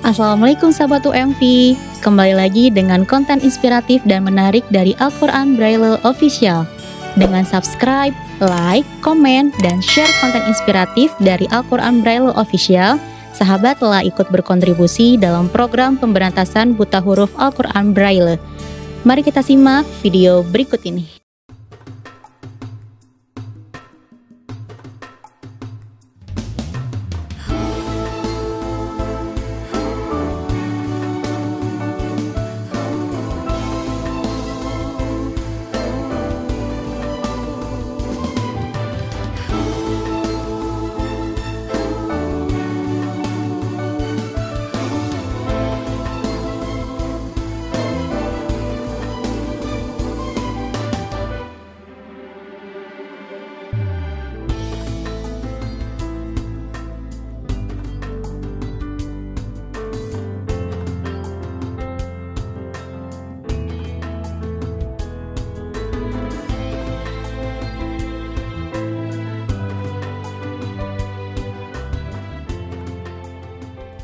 Assalamualaikum sahabat UMV, kembali lagi dengan konten inspiratif dan menarik dari Al-Quran Braille Official. Dengan subscribe, like, komen, dan share konten inspiratif dari Al-Quran Braille Official, sahabat telah ikut berkontribusi dalam program pemberantasan buta huruf Al-Quran Braille. Mari kita simak video berikut ini.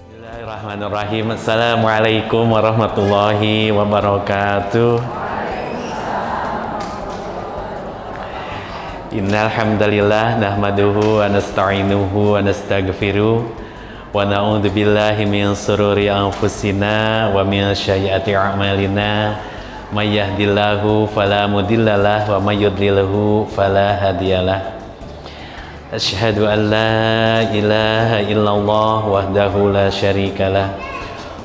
Bismillahirrahmanirrahim. Assalamualaikum warahmatullahi wabarakatuh. Innal hamdalillah nahmaduhu wa nasta'inuhu wa nastaghfiruh wa na'udzu billahi min shururi anfusina wa min sayyiati a'malina may yahdihillahu fala mudhillalah wa may yudlilhu fala hadiyalah. Asyhadu an la ilaha illallah wahdahu la syarikalah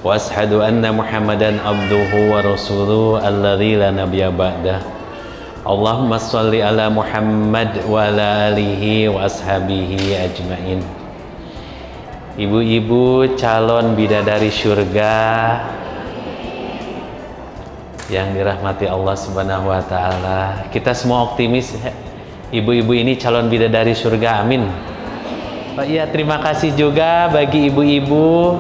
wa asyhadu anna Muhammadan abduhu wa rasuluhu alladzi la nabiyya ba'dah. Allahumma shalli ala Muhammad wa ala alihi wa ashabihi ajmain. Ibu-ibu calon bidadari surga yang dirahmati Allah Subhanahu wa taala, kita semua optimis ibu-ibu ini calon bidadari surga, amin. Oh iya, terima kasih juga bagi ibu-ibu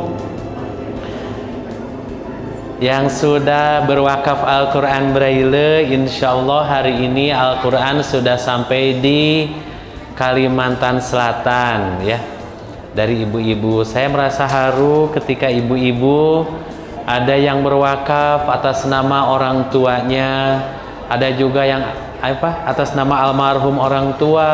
yang sudah berwakaf Al-Quran Braille. Insya Allah hari ini Al-Quran sudah sampai di Kalimantan Selatan ya. Dari ibu-ibu, saya merasa haru ketika ibu-ibu ada yang berwakaf atas nama orang tuanya, ada juga yang atas nama almarhum orang tua,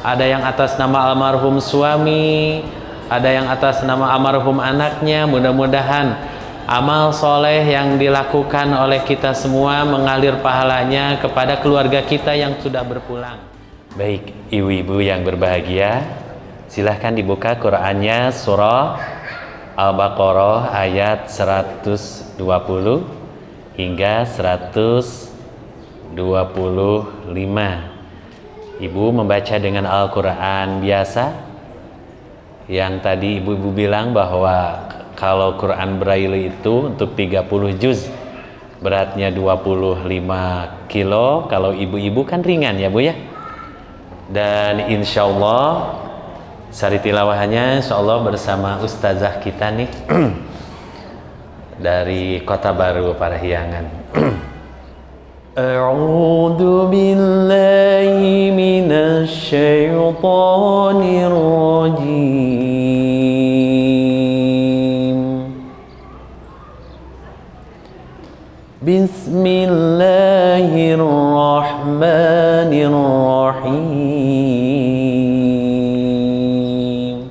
ada yang atas nama almarhum suami, ada yang atas nama almarhum anaknya. Mudah-mudahan amal soleh yang dilakukan oleh kita semua mengalir pahalanya kepada keluarga kita yang sudah berpulang. Baik, ibu-ibu yang berbahagia, silahkan dibuka Qurannya surah Al-Baqarah ayat 120 hingga 125. Ibu membaca dengan Al-Quran biasa. Yang tadi ibu-ibu bilang bahwa kalau Quran Braille itu untuk 30 juz beratnya 25 kilo. Kalau ibu-ibu kan ringan ya Bu ya. Dan insya Allah sari tilawahannya insya Allah bersama ustazah kita nih dari Kota Baru Parahyangan. A'udzu billahi minasy syaithanir rajim. Bismillahirrahmanirrahim.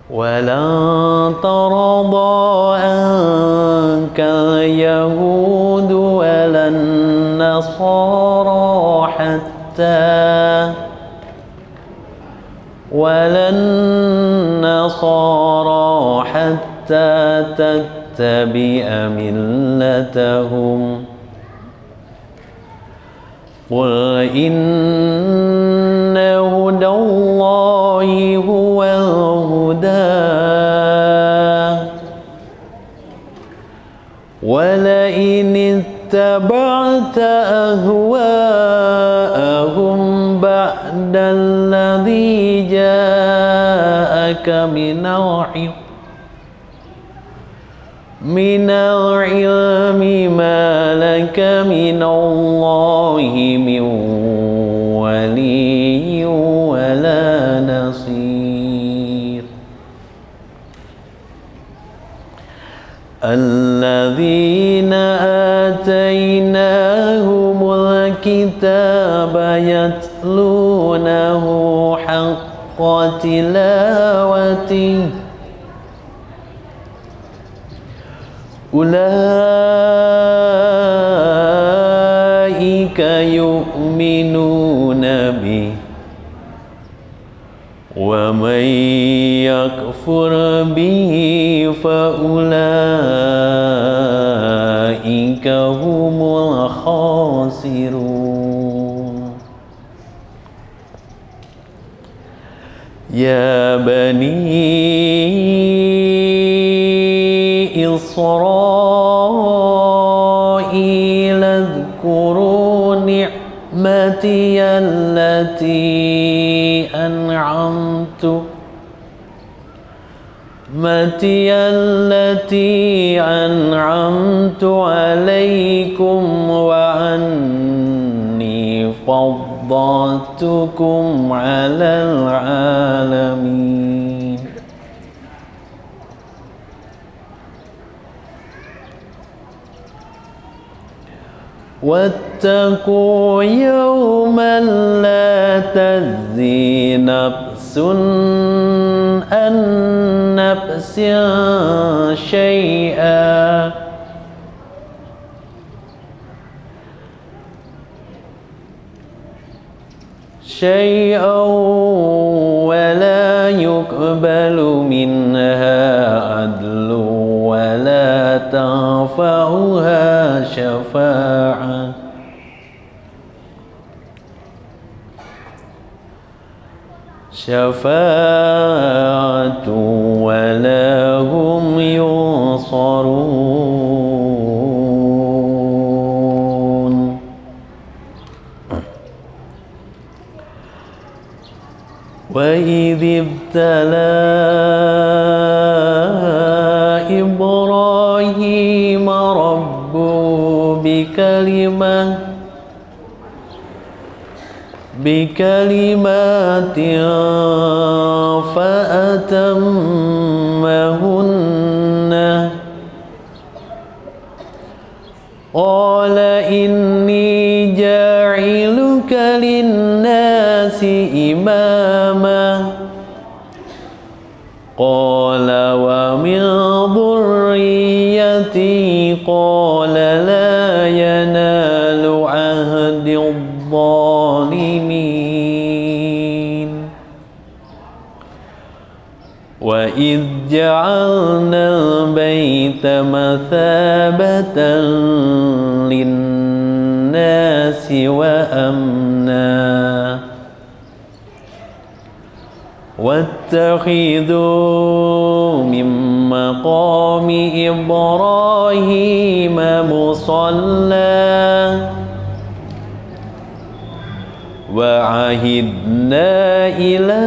Walan tarada anka yahudu walan nasara hatta tattabi'a millatahum. Qul inna hudallahi huwal huda wala in ittaba'ta ahwa'ahum ba'dalladhi ja'aka minal ilmi ma laka minallahi min waliyyin wala nasir. الذين آتيناهم الكتاب يتلونه حق تلاوته أولئك يؤمنون به ومن يكفر به فأولئك هم الخاسرون يا بني إسرائيل اذكروا نعمتي التي أنعمت عليكم وأني فضلتكم على العالمين واتقوا يوما لا تجزي نفس عن نفس شيئا ولا يقبل منها عدل ولا تنفعها شفاعة ولا هم ينصرون وإذ ابتلى إبراهيم ربه بكلمات فأتمهن قال إني جاعلك للناس إماما قال ومن ذريتي قال لا ينال عهد الظالمين وإذ جعلنا البيت مثابة للناس وأمنا واتخذوا من مقام إبراهيم مصلى وعهدنا إلى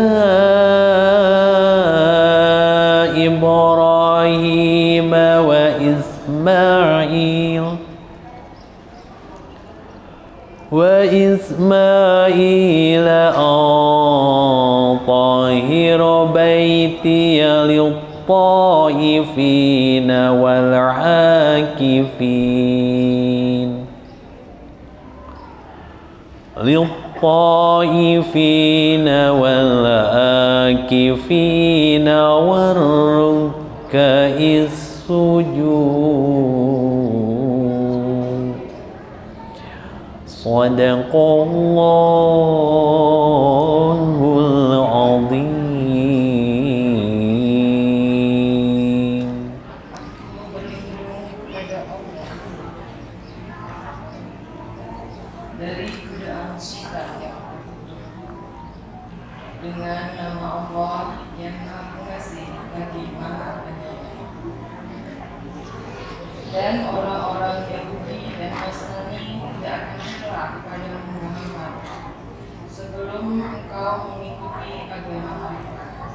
إبراهيم وإسماعيل أن طهر بيتي للطائفين والعاكفين والركع السجود صدق الله العظيم. Dari godaan syaitan dengan nama Allah yang Maha Pengasih lagi Maha Penyayang. Dan orang-orang Yahudi dan Nasrani tidak akan rela kepada Muhammad sebelum engkau mengikuti agama mereka.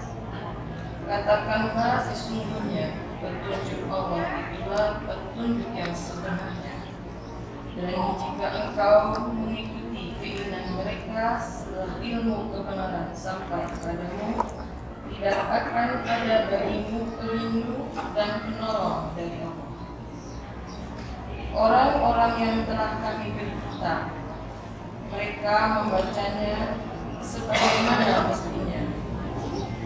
Katakanlah sesungguhnya petunjuk Allah itulah petunjuk yang sebenarnya. Dan jika engkau mengikuti keinginan mereka setelah ilmu kebenaran sampai padamu, tidak akan ada bagimu pelindung dan penolong dari Allah. orang-orang yang telah kami beri kitab. Mereka membacanya sebagaimana mestinya.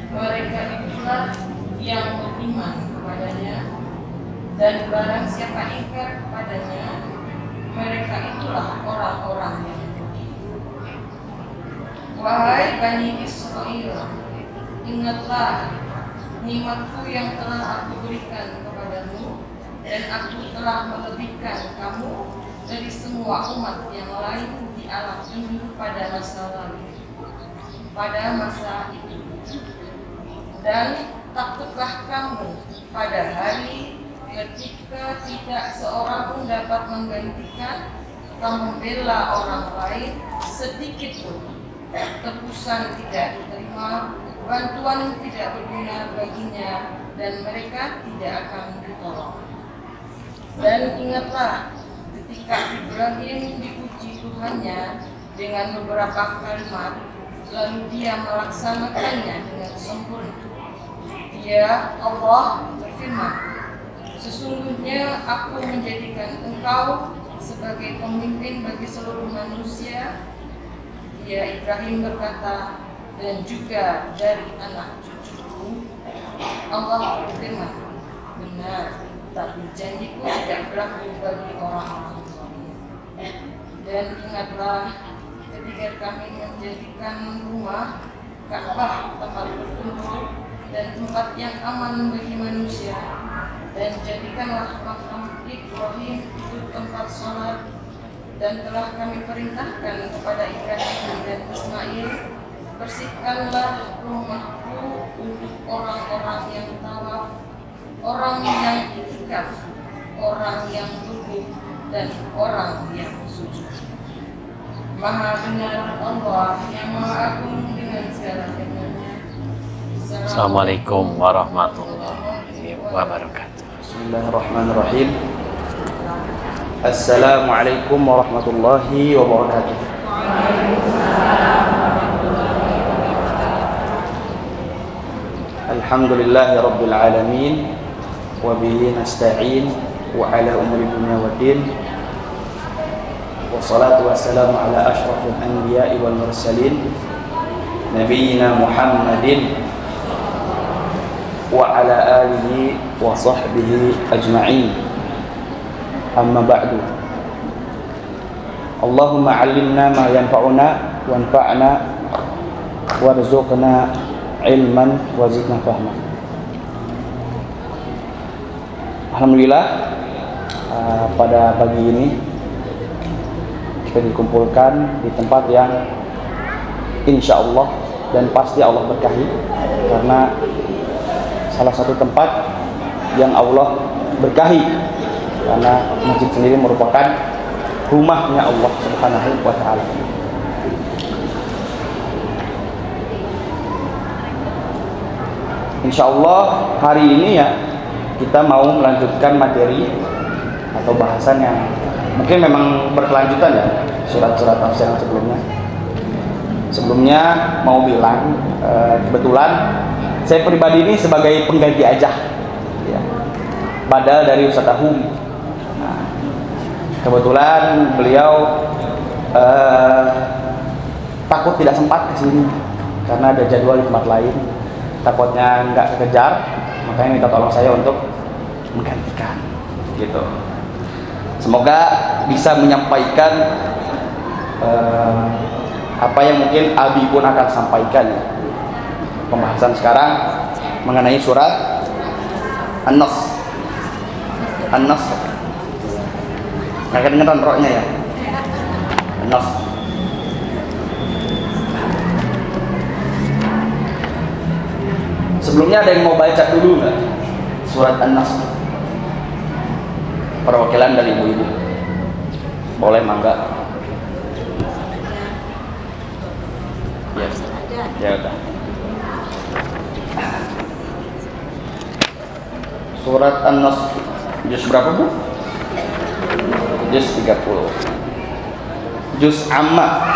Mereka itulah yang beriman kepadanya, dan barang siapa ingkar kepadanya, mereka itulah orang-orang yang rugi. Wahai Bani Israel, ingatlah nikmatku yang telah aku berikan kepadamu, dan aku telah melebihkan kamu dari semua umat yang lain di alam ini pada masa lalu, pada masa itu. Dan takutlah kamu pada hari ketika tidak seorang pun dapat menggantikan kamu membela orang lain sedikit pun. Tebusan tidak diterima, bantuan tidak berguna baginya, dan mereka tidak akan ditolong. Dan ingatlah ketika Ibrahim diuji Tuhannya dengan beberapa kalimat, lalu dia melaksanakannya dengan sempurna. Dia, Allah, berfirman, sesungguhnya aku menjadikan engkau sebagai pemimpin bagi seluruh manusia. Dia, Ibrahim, berkata, dan juga dari anak cucuku. Allah berfirman, benar, tapi janjiku tidak berlaku bagi orang-orang zalim. Dan ingatlah ketika kami menjadikan rumah Ka'bah tempat berkumpul dan tempat yang aman bagi manusia, dan jadikanlah makam Ibrahim itu tempat sholat, dan telah kami perintahkan kepada Ibrahim dan Ismail, bersihkanlah rumahku untuk orang-orang yang tawaf, orang yang itikaf, orang yang duduk, dan orang yang sujud. Maha benar Allah yang Maha Agung dengan segala firman-Nya. Assalamualaikum warahmatullahi wabarakatuh. Bismillahirrahmanirrahim. Assalamualaikum warahmatullahi wabarakatuh. Alhamdulillahi rabbil alamin, wa bihi nasta'in wa ala umuri dunya waddin. Wassalatu wassalamu ala asyrafil anbiya'i wal mursalin, nabiyyina Muhammadin wa ala alihi wa sahbihi ajma'in. Amma ba'du. Allahumma 'allimna ma yanfa'una wanfa'na warzuqna ilman wa zidna fahma. Alhamdulillah, pada pagi ini kita dikumpulkan di tempat yang insya Allah dan pasti Allah berkahi, karena salah satu tempat yang Allah berkahi, karena masjid sendiri merupakan rumahnya Allah Subhanahu wa ta'ala. Insya Allah hari ini ya kita mau melanjutkan materi atau bahasan yang mungkin memang berkelanjutan ya, surat-surat tafsir yang sebelumnya. Sebelumnya mau bilang kebetulan saya pribadi ini sebagai pengganti aja ya, badal dari Ustaz Ahum. Nah, kebetulan beliau takut tidak sempat ke sini karena ada jadwal di tempat lain, takutnya nggak kekejar, makanya minta tolong saya untuk menggantikan gitu. Semoga bisa menyampaikan apa yang mungkin Abi pun akan sampaikan ya. Pembahasan sekarang mengenai surat An-Nas. An-Nas. Nggak kedengeran rohnya ya. An-Nas. Sebelumnya ada yang mau baca dulu nggak surat An-Nas? Perwakilan dari ibu-ibu. Boleh, mangga. Yes. Ya udah. Surat An-Nas juz berapa, Bu? Juz 30. Juz Amma.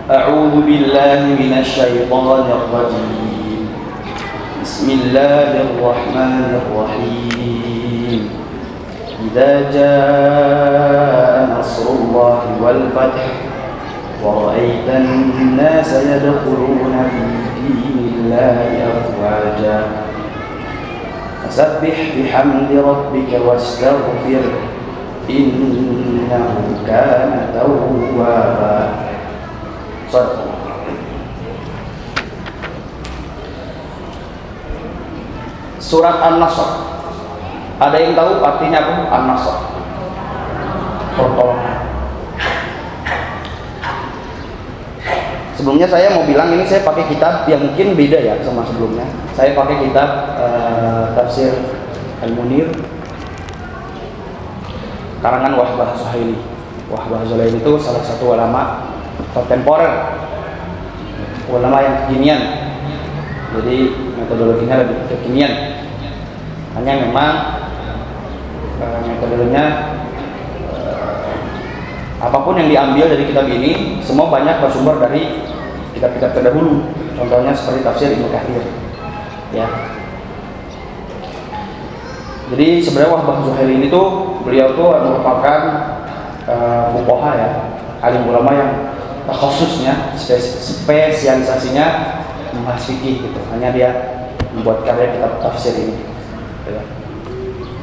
A'udzu billahi minasy syaithanir rajim. Bismillahirrahmanirrahim. Idza jaa nasrullahi wal fath wa ra'aitan nasa yadkhuluna fi dinillahi afwaja fasabbih bihamdi rabbika wastaghfir innahu kana tawwaba. Surat An-Nasr, ada yang tahu artinya apa? An-Nasr, pertolongan. Sebelumnya saya mau bilang ini saya pakai kitab yang mungkin beda ya sama sebelumnya. Saya pakai kitab Tafsir Al-Munir karangan Wahbah Zuhaili. Wahbah Zuhaili itu salah satu ulama kontemporer, ulama yang kekinian. Jadi metodologinya lebih kekinian. Hanya memang metodologinya apapun yang diambil dari kitab ini semua banyak bersumber dari kitab-kitab terdahulu. Contohnya seperti tafsir Ibnu Katsir. Ya. Jadi sebenarnya Wahbah Zuhaili ini tuh beliau tuh merupakan fuqaha ya, alim ulama yang khususnya spesialisasinya membahas fikih gitu. Hanya dia membuat karya kitab tafsir ini. Ya.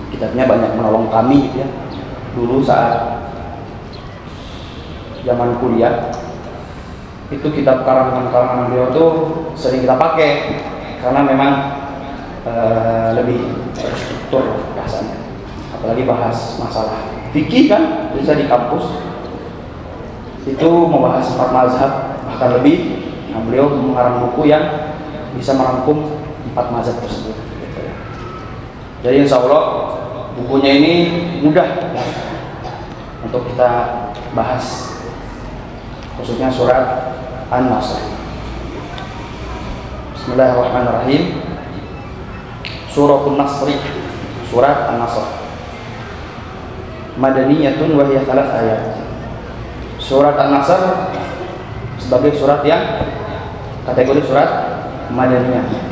Kitabnya banyak menolong kami gitu ya. Dulu saat zaman kuliah itu kitab karangan beliau tuh sering kita pakai karena memang lebih terstruktur bahasanya. Apalagi bahas masalah fikih kan bisa di kampus itu membahas 4 mazhab bahkan lebih. Nah, beliau mengarang buku yang bisa merangkum 4 mazhab tersebut. Jadi insya Allah bukunya ini mudah untuk kita bahas, khususnya surat An-Nasr. Bismillahirrahmanirrahim. Suratul Nasr, surat An-Nasr. Madaniyatun wa hiya 3 ayat. Surat An-Nasr sebagai surat yang kategori surat Madaniyah.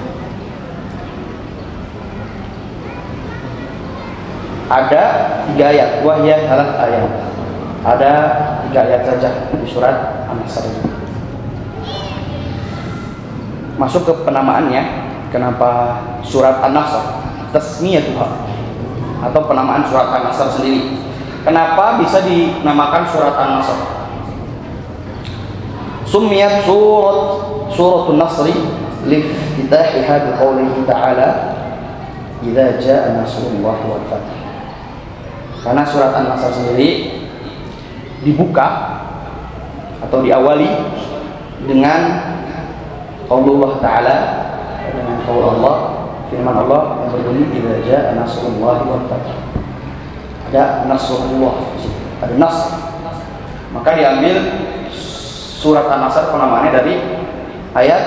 Ada 3 ayat, wahya 3 ayat. Ada 3 ayat saja di surat An-Nasr ini. Masuk ke penamaannya, kenapa surat An-Nasr? Tasmiyatuha atau penamaan surat An-Nasr sendiri. Kenapa bisa dinamakan surat An-Nasr? Summiyat suratul Nasr liftitahiha biqaulihi ta'ala idza jaa nasrullahi wal fath. Karena surat An-Nasr sendiri dibuka atau diawali dengan qaulullah ta'ala, dengan qaul Allah, firman Allah yang berbunyi idza jaa nasrullahi wal fath. Ada nasrullah, ada nasr. Maka diambil surat An-Nasr penamaannya dari ayat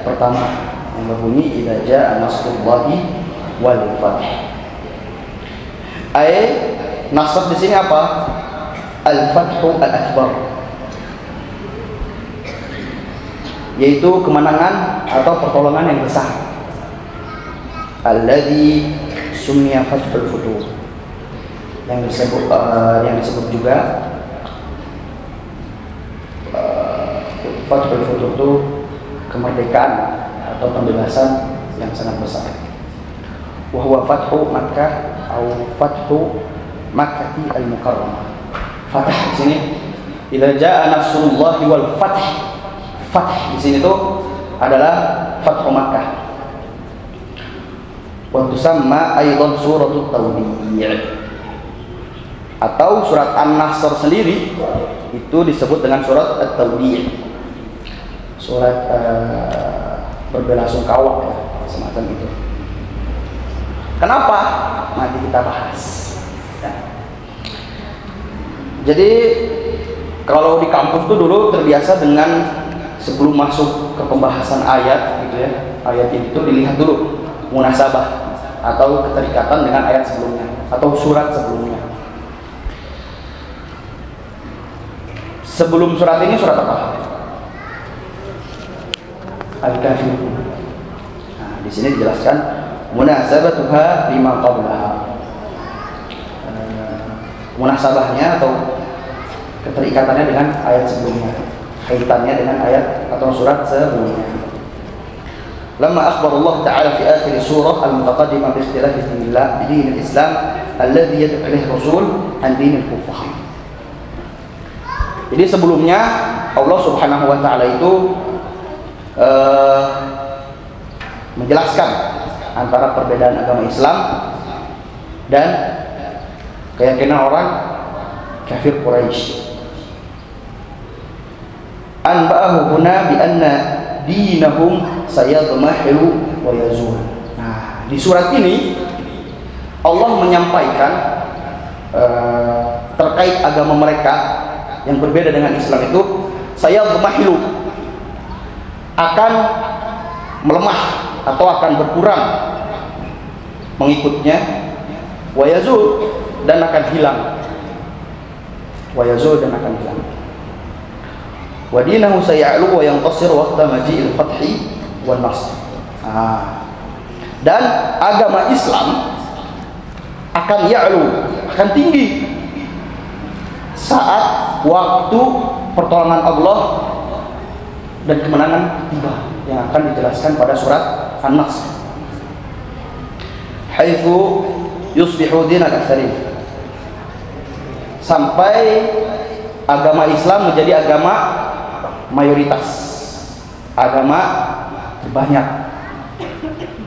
pertama yang berbunyi idza jaa nasrullahi wal fath. Nasr di sini apa? Al-Fathu Al-Akbar, yaitu kemenangan atau pertolongan yang besar. Alladzi summiya Fathul Futuh, yang disebut juga Fathul Futuh itu kemerdekaan atau pembebasan yang sangat besar. Wa huwa Fathu Makkah atau Fathu Makkati al-Mukarramah. Fath di sini idza jaa nasrullahi wal fath. Fath di sini tuh adalah Fathu Makkah. Wa tusamma aidan suratul Tawbi'. Atau surat An-Nasr sendiri itu disebut dengan surat At-Tawbi'. Surat berbelasungkawa ya, semacam itu. Kenapa? Nanti kita bahas. Ya. Jadi kalau di kampus tuh dulu terbiasa dengan sebelum masuk ke pembahasan ayat gitu ya, ayat itu dilihat dulu munasabah atau keterikatan dengan ayat sebelumnya atau surat sebelumnya. Sebelum surat ini surat apa? Al-Kafirun. Nah, di di sini dijelaskan munasabatuha lima qablaha. Munasabahnya atau keterikatannya dengan ayat sebelumnya, kaitannya dengan ayat atau surat sebelumnya. Lama akhbar Allah Ta'ala fi akhir surah al-mutaqaddimah bi ikhtilaf din al-Islam alladhi yad'u ilaihi rasul an din al-kuffar. Jadi sebelumnya Allah Subhanahu wa taala itu menjelaskan antara perbedaan agama Islam dan keyakinan orang kafir Quraisy. Anba'ahu huna bi anna dinahum sayadmahilu wa yazul. Nah, di surat ini Allah menyampaikan terkait agama mereka yang berbeda dengan Islam itu sayadmahilu, akan melemah atau akan berkurang mengikutnya, wa yazul, dan akan hilang, wa yazul, dan akan hilang. Wa dinahu saya'lu wa yantasir waqta maji'il fathi wan nasr. Dan agama Islam akan ya'lu, akan tinggi saat waktu pertolongan Allah dan kemenangan tiba, yang akan dijelaskan pada surat An-Nasr. Haitsu yusbihu dinal aktsarin, sampai agama Islam menjadi agama mayoritas, agama banyak.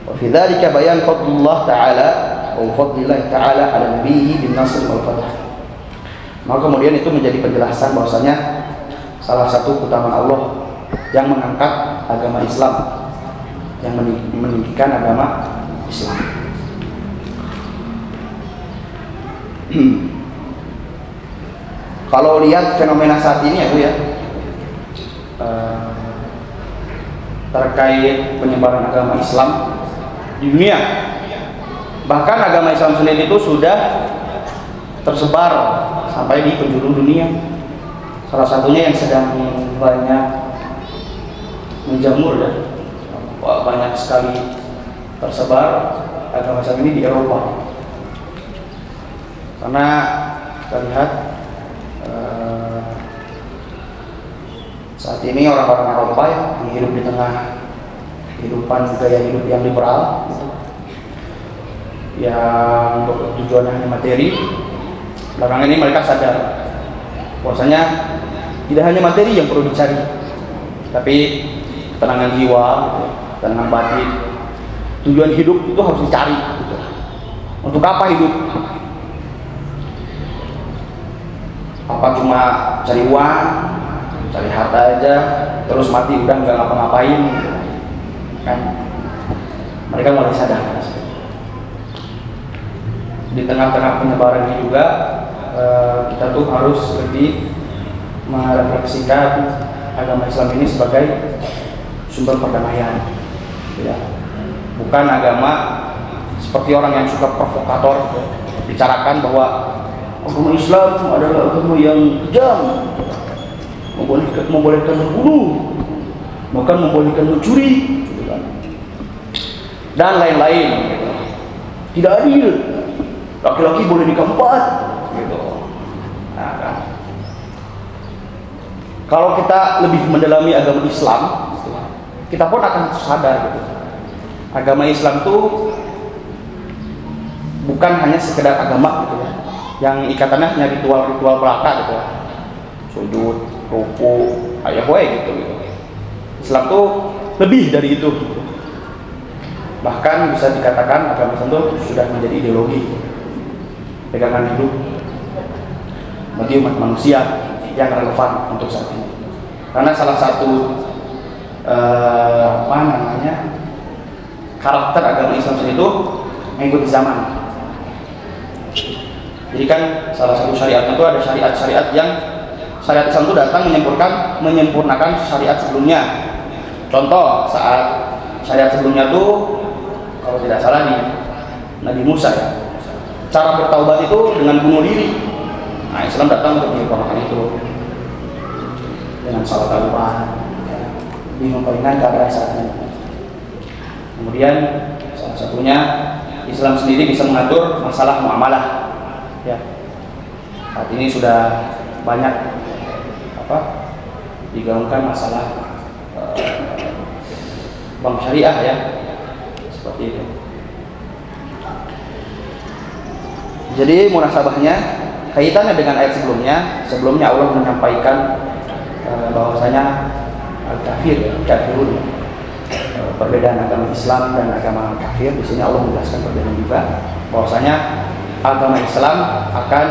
Wa fi dzalika bayan fadlullah ta'ala wa fadlillah ta'ala 'ala nabiyhi bin nasr wal fath. Maka kemudian itu menjadi penjelasan bahwasanya salah satu keutamaan Allah yang mengangkat agama Islam, yang meninggikan agama Islam. Kalau lihat fenomena saat ini ya Bu ya, terkait penyebaran agama Islam di dunia, bahkan agama Islam sendiri itu sudah tersebar sampai di penjuru dunia. Salah satunya yang sedang banyak menjamur ya, banyak sekali tersebar agama Islam ini di Eropa. Karena kita lihat saat ini orang-orang Eropa yang hidup di tengah kehidupan gaya hidup yang liberal, yang tujuannya hanya materi. Belakangan ini mereka sadar bahwasanya tidak hanya materi yang perlu dicari, tapi ketenangan jiwa, ketenangan batin. Tujuan hidup itu harus dicari. Untuk apa hidup? Apa cuma cari uang, cari harta aja, terus mati udah nggak ngapa-ngapain, kan? Mereka mulai sadar. Di tengah-tengah penyebaran ini juga kita tuh harus lebih merefleksikan agama Islam ini sebagai sumber perdamaian, ya. Bukan agama seperti orang yang suka provokator, bicarakan bahwa agama Islam adalah agama yang kejam, membolehkan membunuh, bahkan membolehkan mencuri, dan lain-lain. Tidak adil, laki-laki boleh nikah 4, gitu. Nah, kan. Kalau kita lebih mendalami agama Islam, kita pun akan sadar gitu. Agama Islam tuh bukan hanya sekedar agama gitu ya, yang ikatannya hanya ritual-ritual belaka gitu ya, sujud, ruku, gitu. Islam tuh lebih dari itu. Bahkan bisa dikatakan agama Islam tuh sudah menjadi ideologi, pegangan hidup bagi umat manusia yang relevan untuk saat ini. Karena salah satu karakter agama Islam itu mengikuti zaman. Jadi kan salah satu syariatnya itu ada syariat-syariat yang syariat Islam itu datang menyempurnakan syariat sebelumnya. Contoh saat syariat sebelumnya tuh kalau tidak salah nih Nabi Musa ya, cara bertaubat itu dengan bunuh diri. Nah, Islam datang untuk menyempurnakan itu dengan salat Al-Quran, ya, lebih memperingan keadaan saat ini. Kemudian salah satunya Islam sendiri bisa mengatur masalah muamalah. Ya. Saat ini sudah banyak digaungkan masalah bank syariah ya, seperti itu. Jadi munasabahnya kaitannya dengan ayat sebelumnya Allah menyampaikan bahwasanya kafirun, perbedaan agama Islam dan agama kafir. Di sini Allah menjelaskan perbedaan juga, bahwasanya agama Islam akan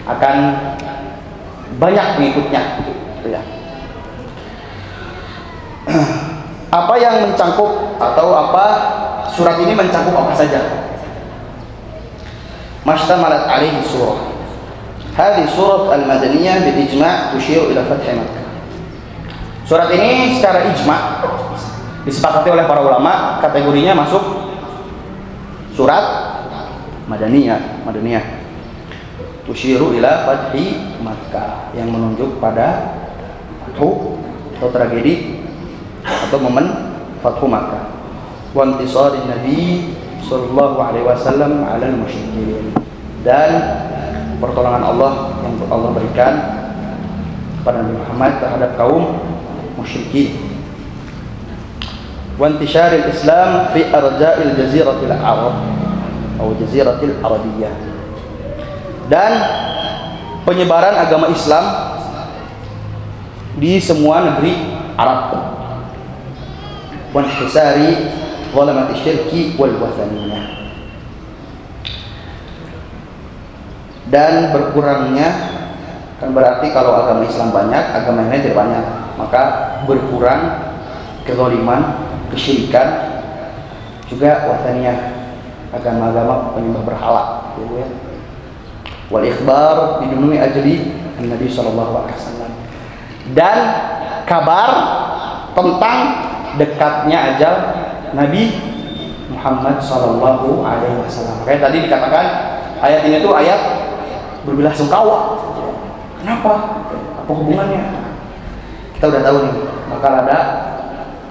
akan banyak pengikutnya, gitu ya. Apa yang mencangkup atau apa surat ini mencangkup apa saja? Mashtamalat alaihi surah. Hadhihi surat al-madaniyah bil ijma' tushiru ila fath Makkah. Surat ini secara ijma' disepakati oleh para ulama kategorinya masuk surat madaniyah. Tushiru ila fathi Makkah, yang menunjuk pada fathu atau tragedi atau momen Fathu Makkah. Wa intisari Nabi sallallahu alaihi wasallam 'ala al-musyrikin, dan pertolongan Allah yang Allah berikan kepada Nabi Muhammad terhadap kaum musyrikin. Wa intishari al-Islam fi arja'il jaziratil Arab atau jaziratil Arabiyah, dan penyebaran agama Islam di semua negeri Arab. Wanhisari zalamati syirki wal wathaniyah, dan berkurangnya, kan berarti kalau agama Islam banyak, agama yang lain tidak banyak, maka berkurang kezaliman, kesyirikan, juga wathaniyah, agama-agama penyembah berhala, gitu ya. Wal ikhbar bidunui ajli Nabi sallallahu alaihi wasallam, dan kabar tentang dekatnya ajal Nabi Muhammad sallallahu alaihi wasallam. Kayak tadi dikatakan ayat ini tuh ayat berbelasungkawa. Kenapa? Apa hubungannya? Kita udah tahu nih, bakal ada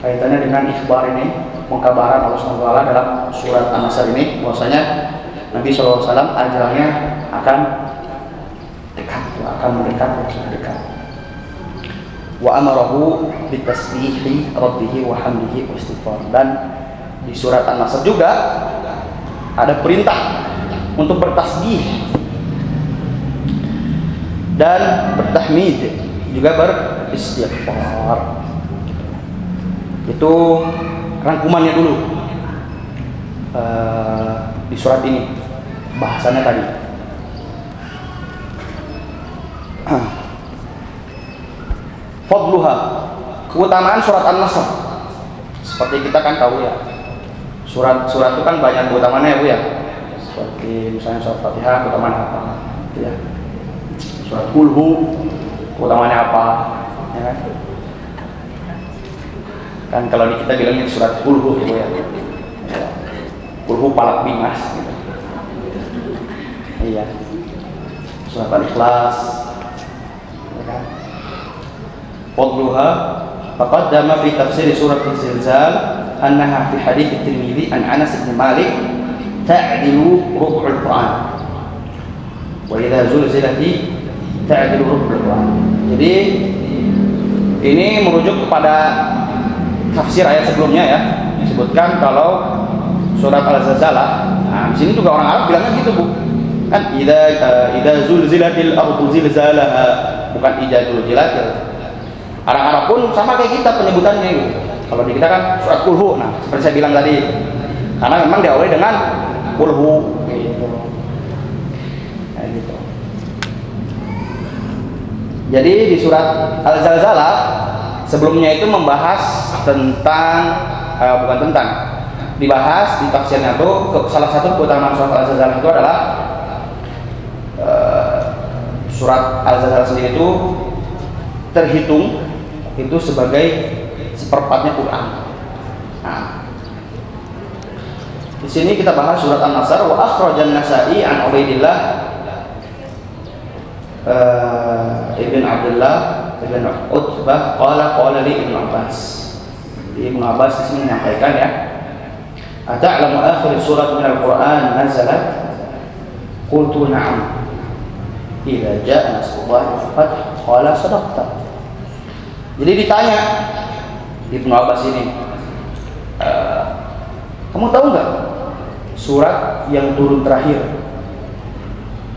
kaitannya dengan ikhbar ini, pengkabaran Allah SWT dalam surat An-Nasr ini, bahwasanya Nabi SAW ajalnya akan dekat, akan mendekat, wa amarahu bitasbihi rabbihi wa hamdihi wa istighfar. Dan di surat An-Nasr juga ada perintah untuk bertasbih dan bertahmid, juga beristighfar. Itu rangkumannya dulu di surat ini, bahasannya tadi. Fadluha, keutamaan surat An-Nasr. Seperti kita kan tahu ya, surat-surat itu kan banyak keutamaannya ya Bu ya. Seperti misalnya surat Fatihah, keutamaan apa? Gitu ya. Surat Qul-Hu, keutamaannya apa? Ya kan? Kan kalau kita bilangnya surat Qul-Hu gitu ya. Qul-Hu palak bimas gitu. Iya. Surat Al-Ikhlas. Ya kan? Fadluha faqaddama fi tafsir surat Az-Zilzal annaha fi hadits At-Tirmidzi an Anas bin Malik ta'dilu rub'ul Qur'an wa idza zulzilati ta'dilu rub'ul Qur'an. Jadi ini merujuk kepada tafsir ayat sebelumnya ya, disebutkan kalau surat Al-Zilzalah. Nah, di sini juga orang Arab bilangnya gitu Bu. Kan idza zulzilatil ardu zilzalaha, bukan idza zulzilatil. Orang Arab pun sama kayak kita penyebutannya gitu. Kalau di kita kan surat Qul-Hu. Nah, seperti saya bilang tadi, karena memang diawali dengan Qul-Hu gitu. Nah, gitu. Jadi di surat Al-Zalzalah sebelumnya itu membahas tentang dibahas di tafsirnya itu salah satu keutamaan surat Al-Zalzalah itu adalah surat Al-Zalzalah sendiri itu terhitung itu sebagai seperempatnya Quran. Nah, di sini kita bahas surat An-Nasr. Wa akhrajan Nasa'i an Ubaidillah ibn Abdullah dengan Utbah qala li Ibnu Abbas. Ibnu Abbas di sini menyampaikan ya, ata'lamu akhir surat min al-Qur'an nazalat? Qultu na'am. Idza ja'a nasrullahi wal fath qala sadaqta. Jadi ditanya Ibnu Abbas ini, kamu tahu nggak surat yang turun terakhir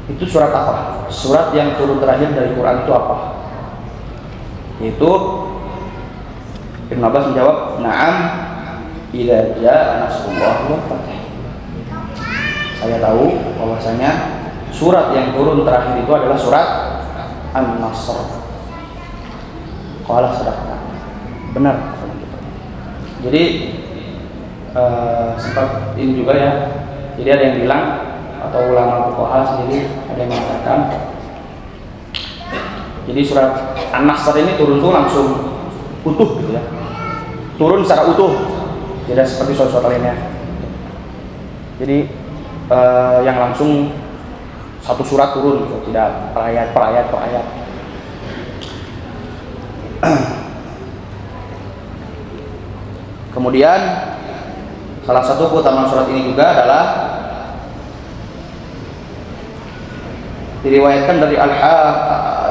itu surat apa? Surat yang turun terakhir dari Quran itu apa? Itu Ibnu Abbas menjawab, na'am idza ja'a nasrullahi wal fath. Saya tahu bahwasanya surat yang turun terakhir itu adalah surat An-Nasr. Qala sadaqta. Benar. Jadi sempat ini juga ya. Jadi ada yang bilang, atau ulama fuqaha sendiri ada yang mengatakan, jadi surat An-Nasr ini turun tuh langsung utuh gitu ya. Turun secara utuh. Tidak seperti surat-surat lainnya. Jadi yang langsung satu surat turun gitu, tidak per ayat. Kemudian salah satu keutamaan surat ini juga adalah diriwayatkan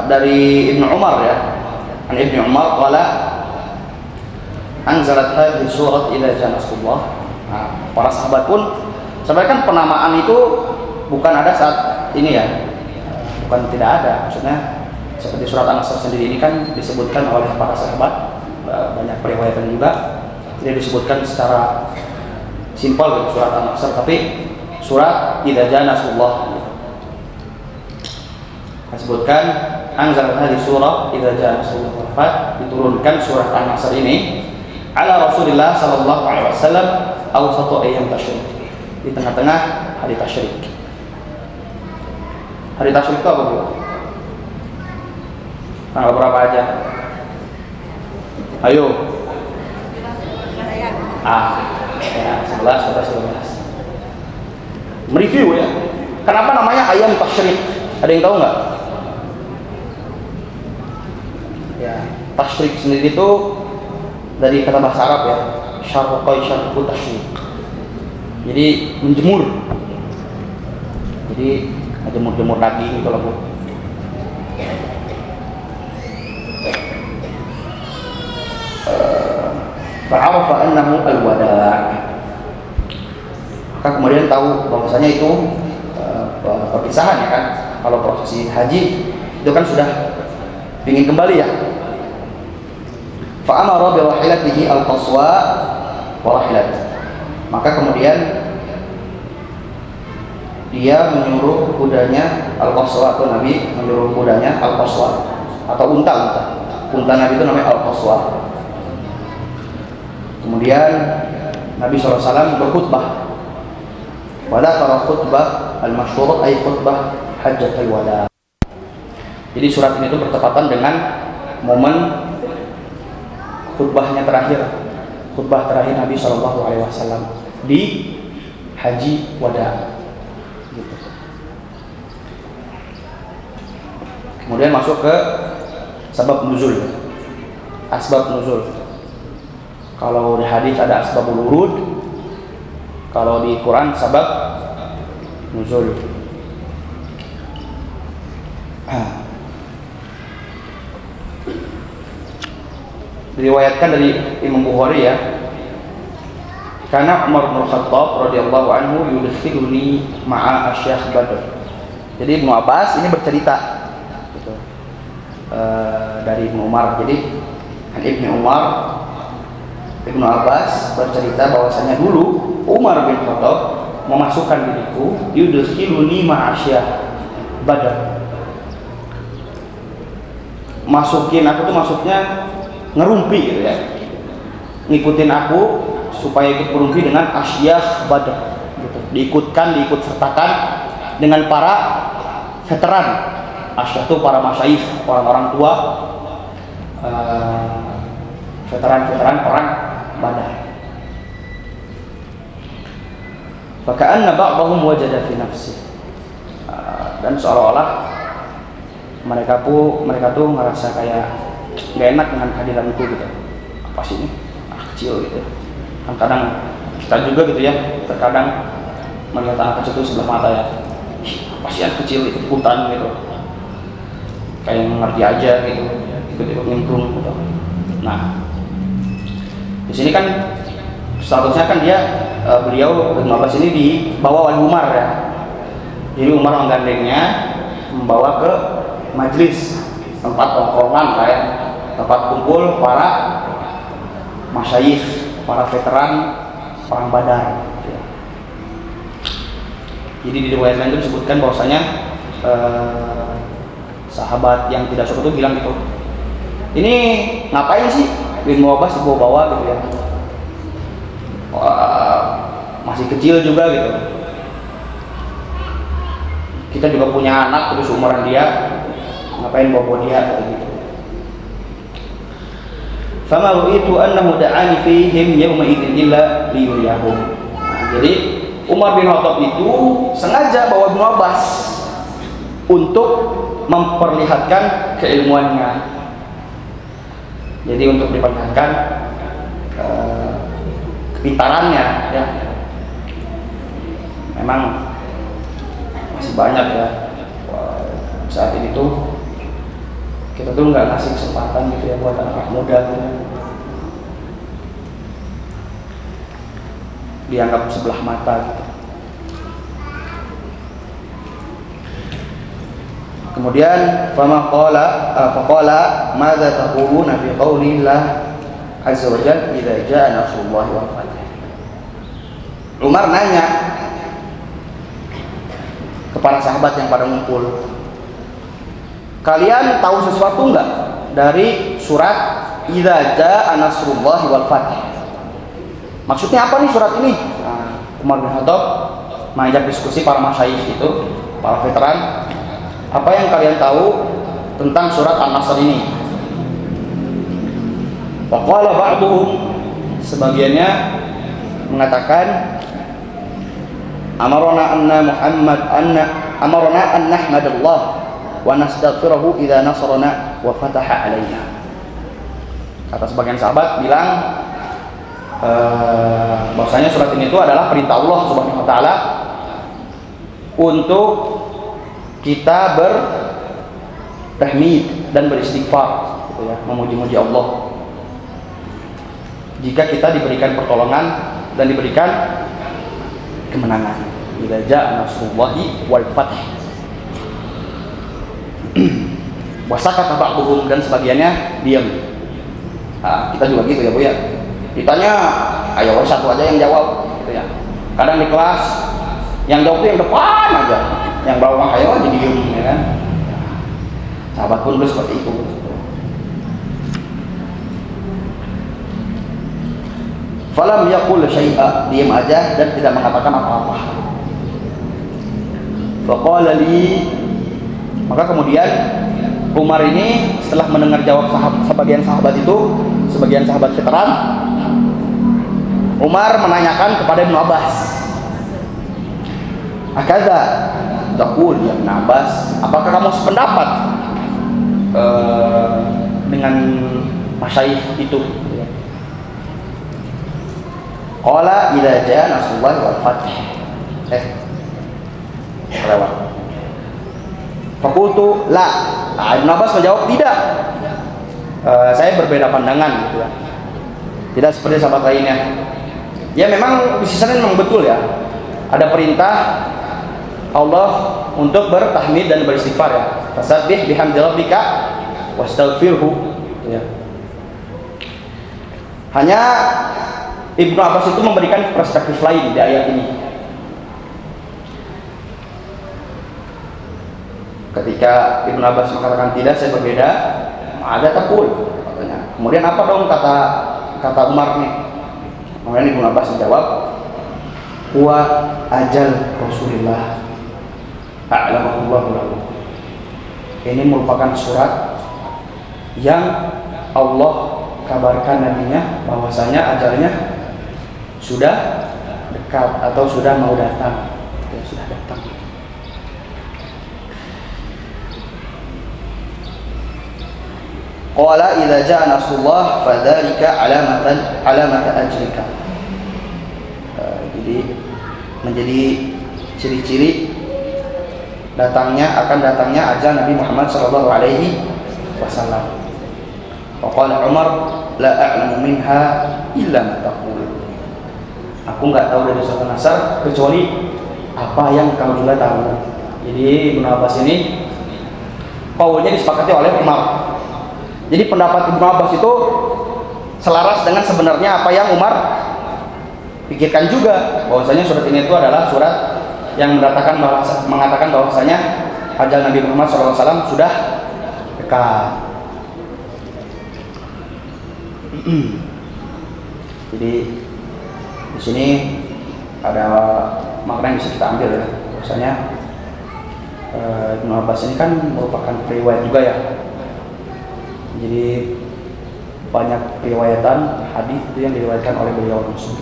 dari Ibnu Umar ya. An Ibnu Umar qala anzalat hadhihi surat ila jannatillah. Nah, para sahabat pun sebenarnya kan penamaan itu bukan ada saat ini ya, bukan tidak ada, maksudnya seperti surat An-Nasr sendiri ini kan disebutkan oleh para sahabat, banyak periwayatan juga, tidak disebutkan secara simpel gitu surat An-Nasr, tapi surat Idza Jaa Nasrullah disebutkan anzal hadhihi surah Idza Jaa Nasrullah wal fath, diturunkan surat An-Nasr ini ala Rasulillah sallallahu alaihi wasallam awsatu ayyam tasyrik, di tengah-tengah hari tasyrik. Hari tasyrik itu apa Bu? Tanggal berapa aja? Ayo. Ya 11 atau 11. Mereview ya. Kenapa namanya ayam tasyrik? Ada yang tahu nggak? Ya, tasyrik sendiri itu dari kata bahasa Arab ya. Syarqa syarqu tasyrik. Jadi menjemur. Jadi jemur-jemur daging gitu loh Bu. Fa'arafa annahu al-wada'. Maka kemudian tahu bahwasanya itu perpisahan ya kan. Kalau prosesi haji itu kan sudah ingin kembali ya. Fa'amara bi rahilatihi al-qaswa wa rahilat. Maka kemudian dia menyuruh kudanya al-qaswa, atau Nabi menyuruh kudanya al-qaswa atau unta Nabi itu namanya al-qaswa. Kemudian Nabi SAW berkhutbah. Wala tara khutbah al-masyhurah ay khutbah hajjatul wada. Jadi surat ini itu bertepatan dengan momen khutbahnya terakhir, khutbah terakhir Nabi SAW di Haji Wada. Gitu. Kemudian masuk ke sebab nuzul, asbab nuzul. Kalau di hadis ada asbabul wurud, kalau di Quran sebab nuzul. Diriwayatkan dari Imam Bukhari ya, karena Umar bin Khattab radhiyallahu anhu yudkhiluni ma'a Asy-Syaikh Badr. Jadi Ibnu Abbas ini bercerita gitu, dari Ibnu Umar. Jadi Ibnu Abbas bercerita bahwasanya dulu Umar bin Khattab memasukkan diriku yudkhiluni ma'a Asy-Syaikh Badr. Masukin aku tuh maksudnya ngerumpi gitu ya, ngikutin aku supaya ikut berumpi dengan Asy-Syaikh Badr gitu. Diikut sertakan dengan para veteran. Asy-Syaikh itu para masyayikh, orang-orang tua, veteran perang Badar. Faka'anna ba'dahum wajada fi nafsi, dan seolah-olah mereka tuh ngerasa kayak nggak enak dengan kehadiran itu gitu. Apa sih ini? Kecil gitu. Kan kadang kita juga gitu ya, terkadang melihat anak kecil itu sebelah mata ya. Apa sih anak kecil ikut-ikutan gitu. Kayak ngerti aja gitu, ikut-ikut nyemplung gitu. Nah, di sini kan statusnya kan dia beliau Ibnu Abbas ini dibawa oleh Umar ya. Jadi Umar menggandengnya, membawa ke majlis tempat tongkrongan lah ya, tempat kumpul para masyayikh, para veteran perang Badar. Jadi di riwayat lain itu disebutkan bahwasanya sahabat yang tidak suka itu bilang gitu, ini ngapain sih Ibnu Abbas dibawa-bawa gitu ya, masih kecil juga gitu, kita juga punya anak terus umuran dia, ngapain bawa dia kayak gitu. Fama ru'itu annahu da'ani fihim yawma idzin illa liyuriyahum. Jadi Umar bin Khattab itu sengaja bawa Ibnu Abbas untuk memperlihatkan keilmuannya. Jadi untuk diperlihatkan kepintarannya ya. Memang masih banyak ya saat ini tuh kita tuh nggak ngasih kesempatan gitu ya buat anak muda gitu. Dianggap sebelah mata gitu. Kemudian faqala madza taquluna fi qaulillah azza wa jalla idza jaa nasrullahi wal fath. Umar nanya kepada sahabat yang pada ngumpul, kalian tahu sesuatu enggak dari surat idza jaa nasrullahi wal fath? Maksudnya apa nih surat ini? Nah, Umar bin Khattab mengajak diskusi para masyayikh itu, para veteran. Apa yang kalian tahu tentang surat An-Nasr ini? Faqala ba'duhum, sebagiannya mengatakan amarna an nahmadallah wa nastaghfiruhu idza nasrana wa fataha alaina. Kata sebagian sahabat bilang bahwasanya surat ini itu adalah perintah Allah Subhanahu wa taala untuk kita bertahmid dan beristighfar gitu ya, memuji-muji Allah jika kita diberikan pertolongan dan diberikan kemenangan. Idza jaa nasrullahi wal fath. Wasakata ba'dhum, dan sebagiannya diam. Nah, kita juga gitu ya Bu ya. Ditanya, ayo satu aja yang jawab gitu ya. Kadang di kelas yang jawab itu yang depan aja, yang belakang ayo aja diem ya kan. Sahabat pun dulu seperti itu. Falam yaqul syai'a, diam aja dan tidak mengatakan apa-apa. Faqala li, maka kemudian Umar ini setelah mendengar jawab sebagian sahabat itu, sebagian sahabat veteran, Umar menanyakan kepada Ibnu Abbas, "Akadza taqul ya Ibnu Abbas, apakah kamu sependapat dengan masyayikh itu?" Qala idza jaa nasrullahi wal fath. Lewat. Fakultu la. Nah, Ibnu Abbas menjawab tidak. Saya berbeda pandangan gitu ya. Tidak seperti sahabat lainnya. Ya memang di sisi memang betul ya. Ada perintah Allah untuk bertahmid dan beristighfar ya. Fasabbih bihamdi rabbika wastaghfirhu ya. Hanya Ibnu Abbas itu memberikan perspektif lain di ayat ini. Ketika Ibnu Abbas mengatakan tidak, saya berbeda, ada takul katanya. Kemudian apa dong kata Umar nih? Kemudian Ibnu Abbas menjawab, huwa ajal Rasulullah a'lamahullahu lahu. Ini merupakan surat yang Allah kabarkan nabinya bahwasanya ajalnya sudah dekat atau sudah mau datang. Sudah datang. Qala idza jaa nasrullah fadzalika alamatan ajrika. Jadi menjadi ciri-ciri akan datangnya ajal Nabi Muhammad sallallahu alaihi wasallam. Wa qala Umar la a'lamu minha illa ma taqul. Aku enggak tahu dari surat An-Nasr kecuali apa yang kamu juga tahu. Jadi Ibnu Abbas ini qaulnya disepakati oleh Umar. Jadi pendapat Ibnu Abbas itu selaras dengan sebenarnya apa yang Umar pikirkan juga, bahwasanya surat ini itu adalah surat yang mengatakan bahwasanya ajal Nabi Muhammad SAW sudah dekat. Jadi di sini ada makna yang bisa kita ambil ya, bahwasanya Ibnu Abbas ini kan merupakan riwayat juga ya. Jadi banyak riwayatan hadis itu yang diriwayatkan oleh beliau langsung.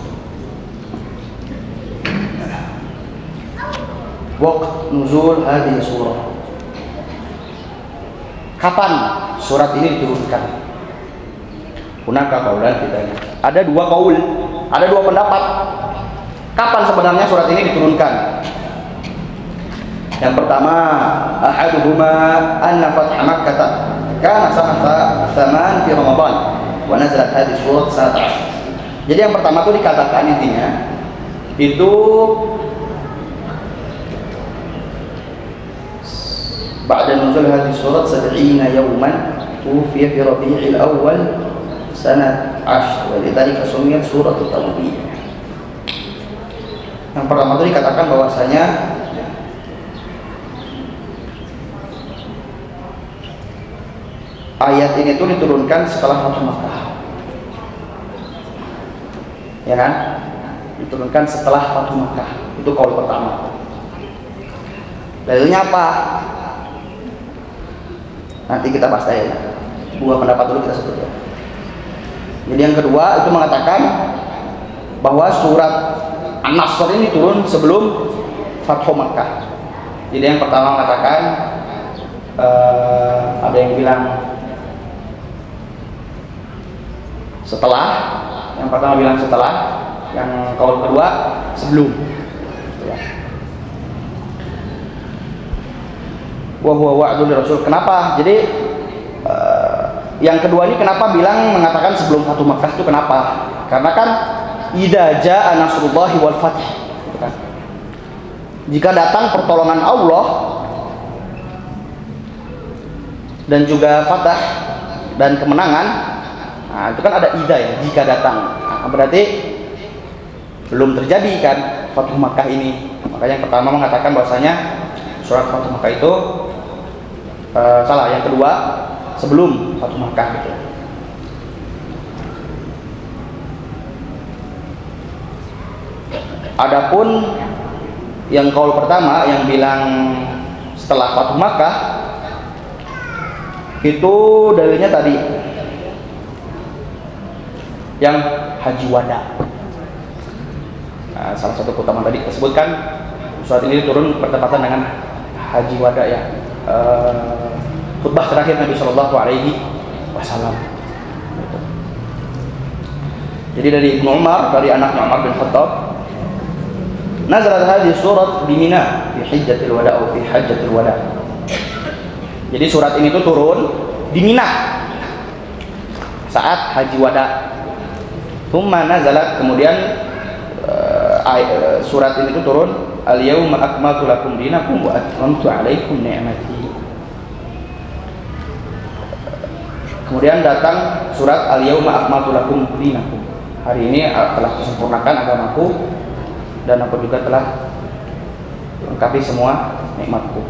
Waqt nuzul hadhihi surah. Kapan surat ini diturunkan? Hunaka qaulan fitanya. Ada dua qaul, ada dua pendapat. Kapan sebenarnya surat ini diturunkan? Yang pertama, ahaduhuma anna fath Makkah kana sanata 8 fi Ramadan wa nazalat hadhihi surah sanata. Jadi yang pertama itu dikatakan intinya itu ba'da nuzul hadhihi surah 70 yawman tufiya fi Rabi'il Awwal sanat 10 wa lidzalika sumiyat suratul Tawbih. Yang pertama itu dikatakan bahwasanya ayat ini tuh diturunkan setelah Fathu Makkah. Ya kan? Diturunkan setelah Fathu Makkah. Itu qaul pertama. Dalilnya apa? Nanti kita bahas ya. Dua pendapat dulu kita sebut ya. Jadi yang kedua itu mengatakan bahwa surat An-Nasr ini turun sebelum Fathu Makkah. Jadi yang pertama mengatakan ada yang bilang setelah, yang pertama bilang setelah, yang kaul kedua sebelum. Wa huwa wa'dun Rasul. Kenapa? Jadi yang kedua ini kenapa bilang mengatakan sebelum Fathu Makkah itu kenapa? Karena kan idza jaa nasrullahi wal fath, gitu kan. Jika datang pertolongan Allah dan juga fatah dan kemenangan, nah itu kan ada idza ya, jika datang. Nah, berarti belum terjadi kan Fathu Makkah ini. Makanya yang pertama mengatakan bahwasanya surat Fathu Makkah itu salah, yang kedua sebelum Fathu Makkah gitu. Adapun yang kaul pertama yang bilang setelah Fathu Makkah itu dalilnya tadi yang haji wada. Nah, salah satu keutamaan tadi kita sebutkan surat ini turun bertepatan dengan haji wada ya, khutbah terakhir Nabi Shallallahu Alaihi Wasallam. Jadi dari Ibnu Umar, dari anaknya Umar bin Khattab, nazalat hadhihi surat di Mina fi hajjatil wada atau fi hajjatil wada. Jadi surat ini tuh turun di Mina saat haji wada. Tsumma nazalat, kemudian surat ini tuh turun al-yauma akmaltu lakum dinakum wa atmamtu alaikum ni'mati. Kemudian datang surat al-yauma akmaltu lakum dinakum. Hari ini telah kusempurnakan agamaku dan aku juga telah lengkapi semua nikmatku.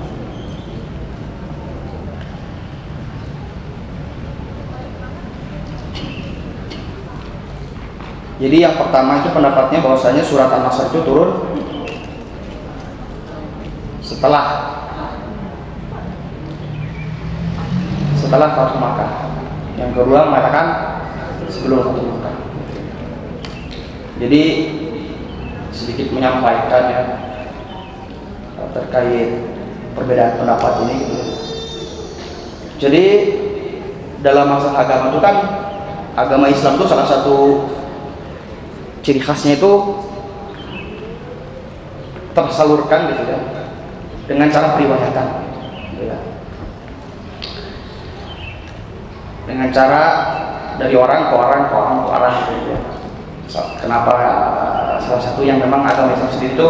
Jadi yang pertama itu pendapatnya bahwasanya surat An-Nasr itu turun setelah Fathu Makkah. Yang kedua mengatakan sebelum Fathu Makkah. Jadi sedikit menyampaikan ya terkait perbedaan pendapat ini gitu. Jadi dalam masalah agama itu kan, agama Islam itu salah satu ciri khasnya itu tersalurkan gitu ya, dengan cara periwayatan gitu ya. Dengan cara dari orang ke orang ke orang ke orang gitu ya. Kenapa salah satu yang memang agama Islam sendiri itu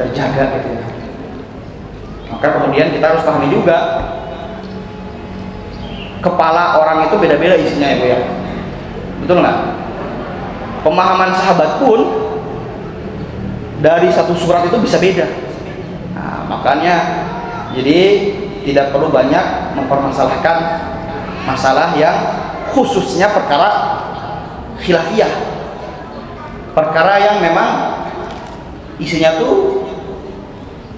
terjaga gitu ya. Maka kemudian kita harus pahami juga, kepala orang itu beda-beda isinya ya Bu ya. Betul nggak? Pemahaman sahabat pun dari satu surat itu bisa beda. Nah, makanya jadi tidak perlu banyak mempermasalahkan masalah yang khususnya perkara khilafiyah, perkara yang memang isinya tuh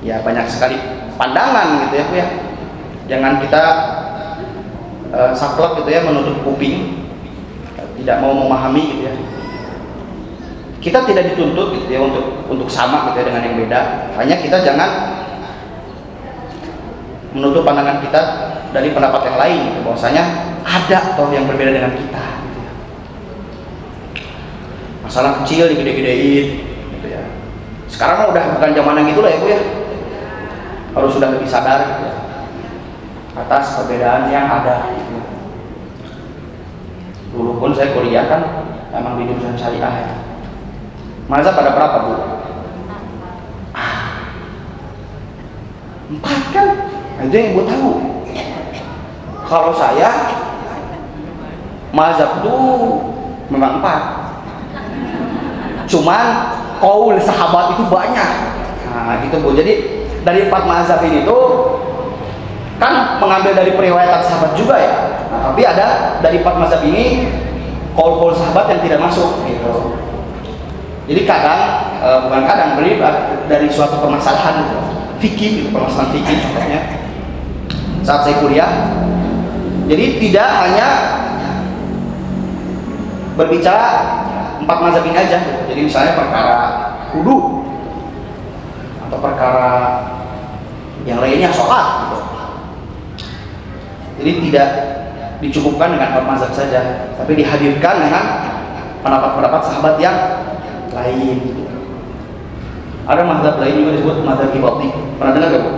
ya banyak sekali pandangan gitu ya Bu ya. Jangan kita saklek gitu ya, menutup kuping, tidak mau memahami gitu ya. Kita tidak dituntut gitu ya untuk sama gitu ya dengan yang beda. Hanya kita jangan menutup pandangan kita dari pendapat yang lain gitu. Bahwasanya ada toh yang berbeda dengan kita gitu ya. Masalah kecil digede-gedein gitu ya. Sekarang udah bukan zaman yang itulah ya Bu ya. Harus sudah lebih sadar gitu ya atas perbedaan yang ada gitu. Dulu pun saya kuliah kan memang di jurusan syariah ya. Mazhab pada berapa Bu? 4 kan? Nah, itu yang Ibu tahu. Kalau saya mazhab itu memang 4. Cuman qaul sahabat itu banyak. Nah, gitu Bu. Jadi dari 4 mazhab ini tuh kan mengambil dari periwayatan sahabat juga ya. Nah, tapi ada dari 4 mazhab ini qaul-qaul sahabat yang tidak masuk gitu. Jadi kadang, bukan kadang, beli dari suatu permasalahan gitu, fikih, gitu, permasalahan fikih contohnya. Saat saya kuliah, jadi tidak hanya berbicara 4 mazhab ini aja. Gitu. Jadi misalnya perkara wudu atau perkara yang lainnya sholat. Gitu. Jadi tidak dicukupkan dengan 4 mazhab saja, tapi dihadirkan dengan pendapat-pendapat sahabat yang lain. Ada mazhab lain juga disebut mazhab Ibadhi. Pernah dengar gak Bu?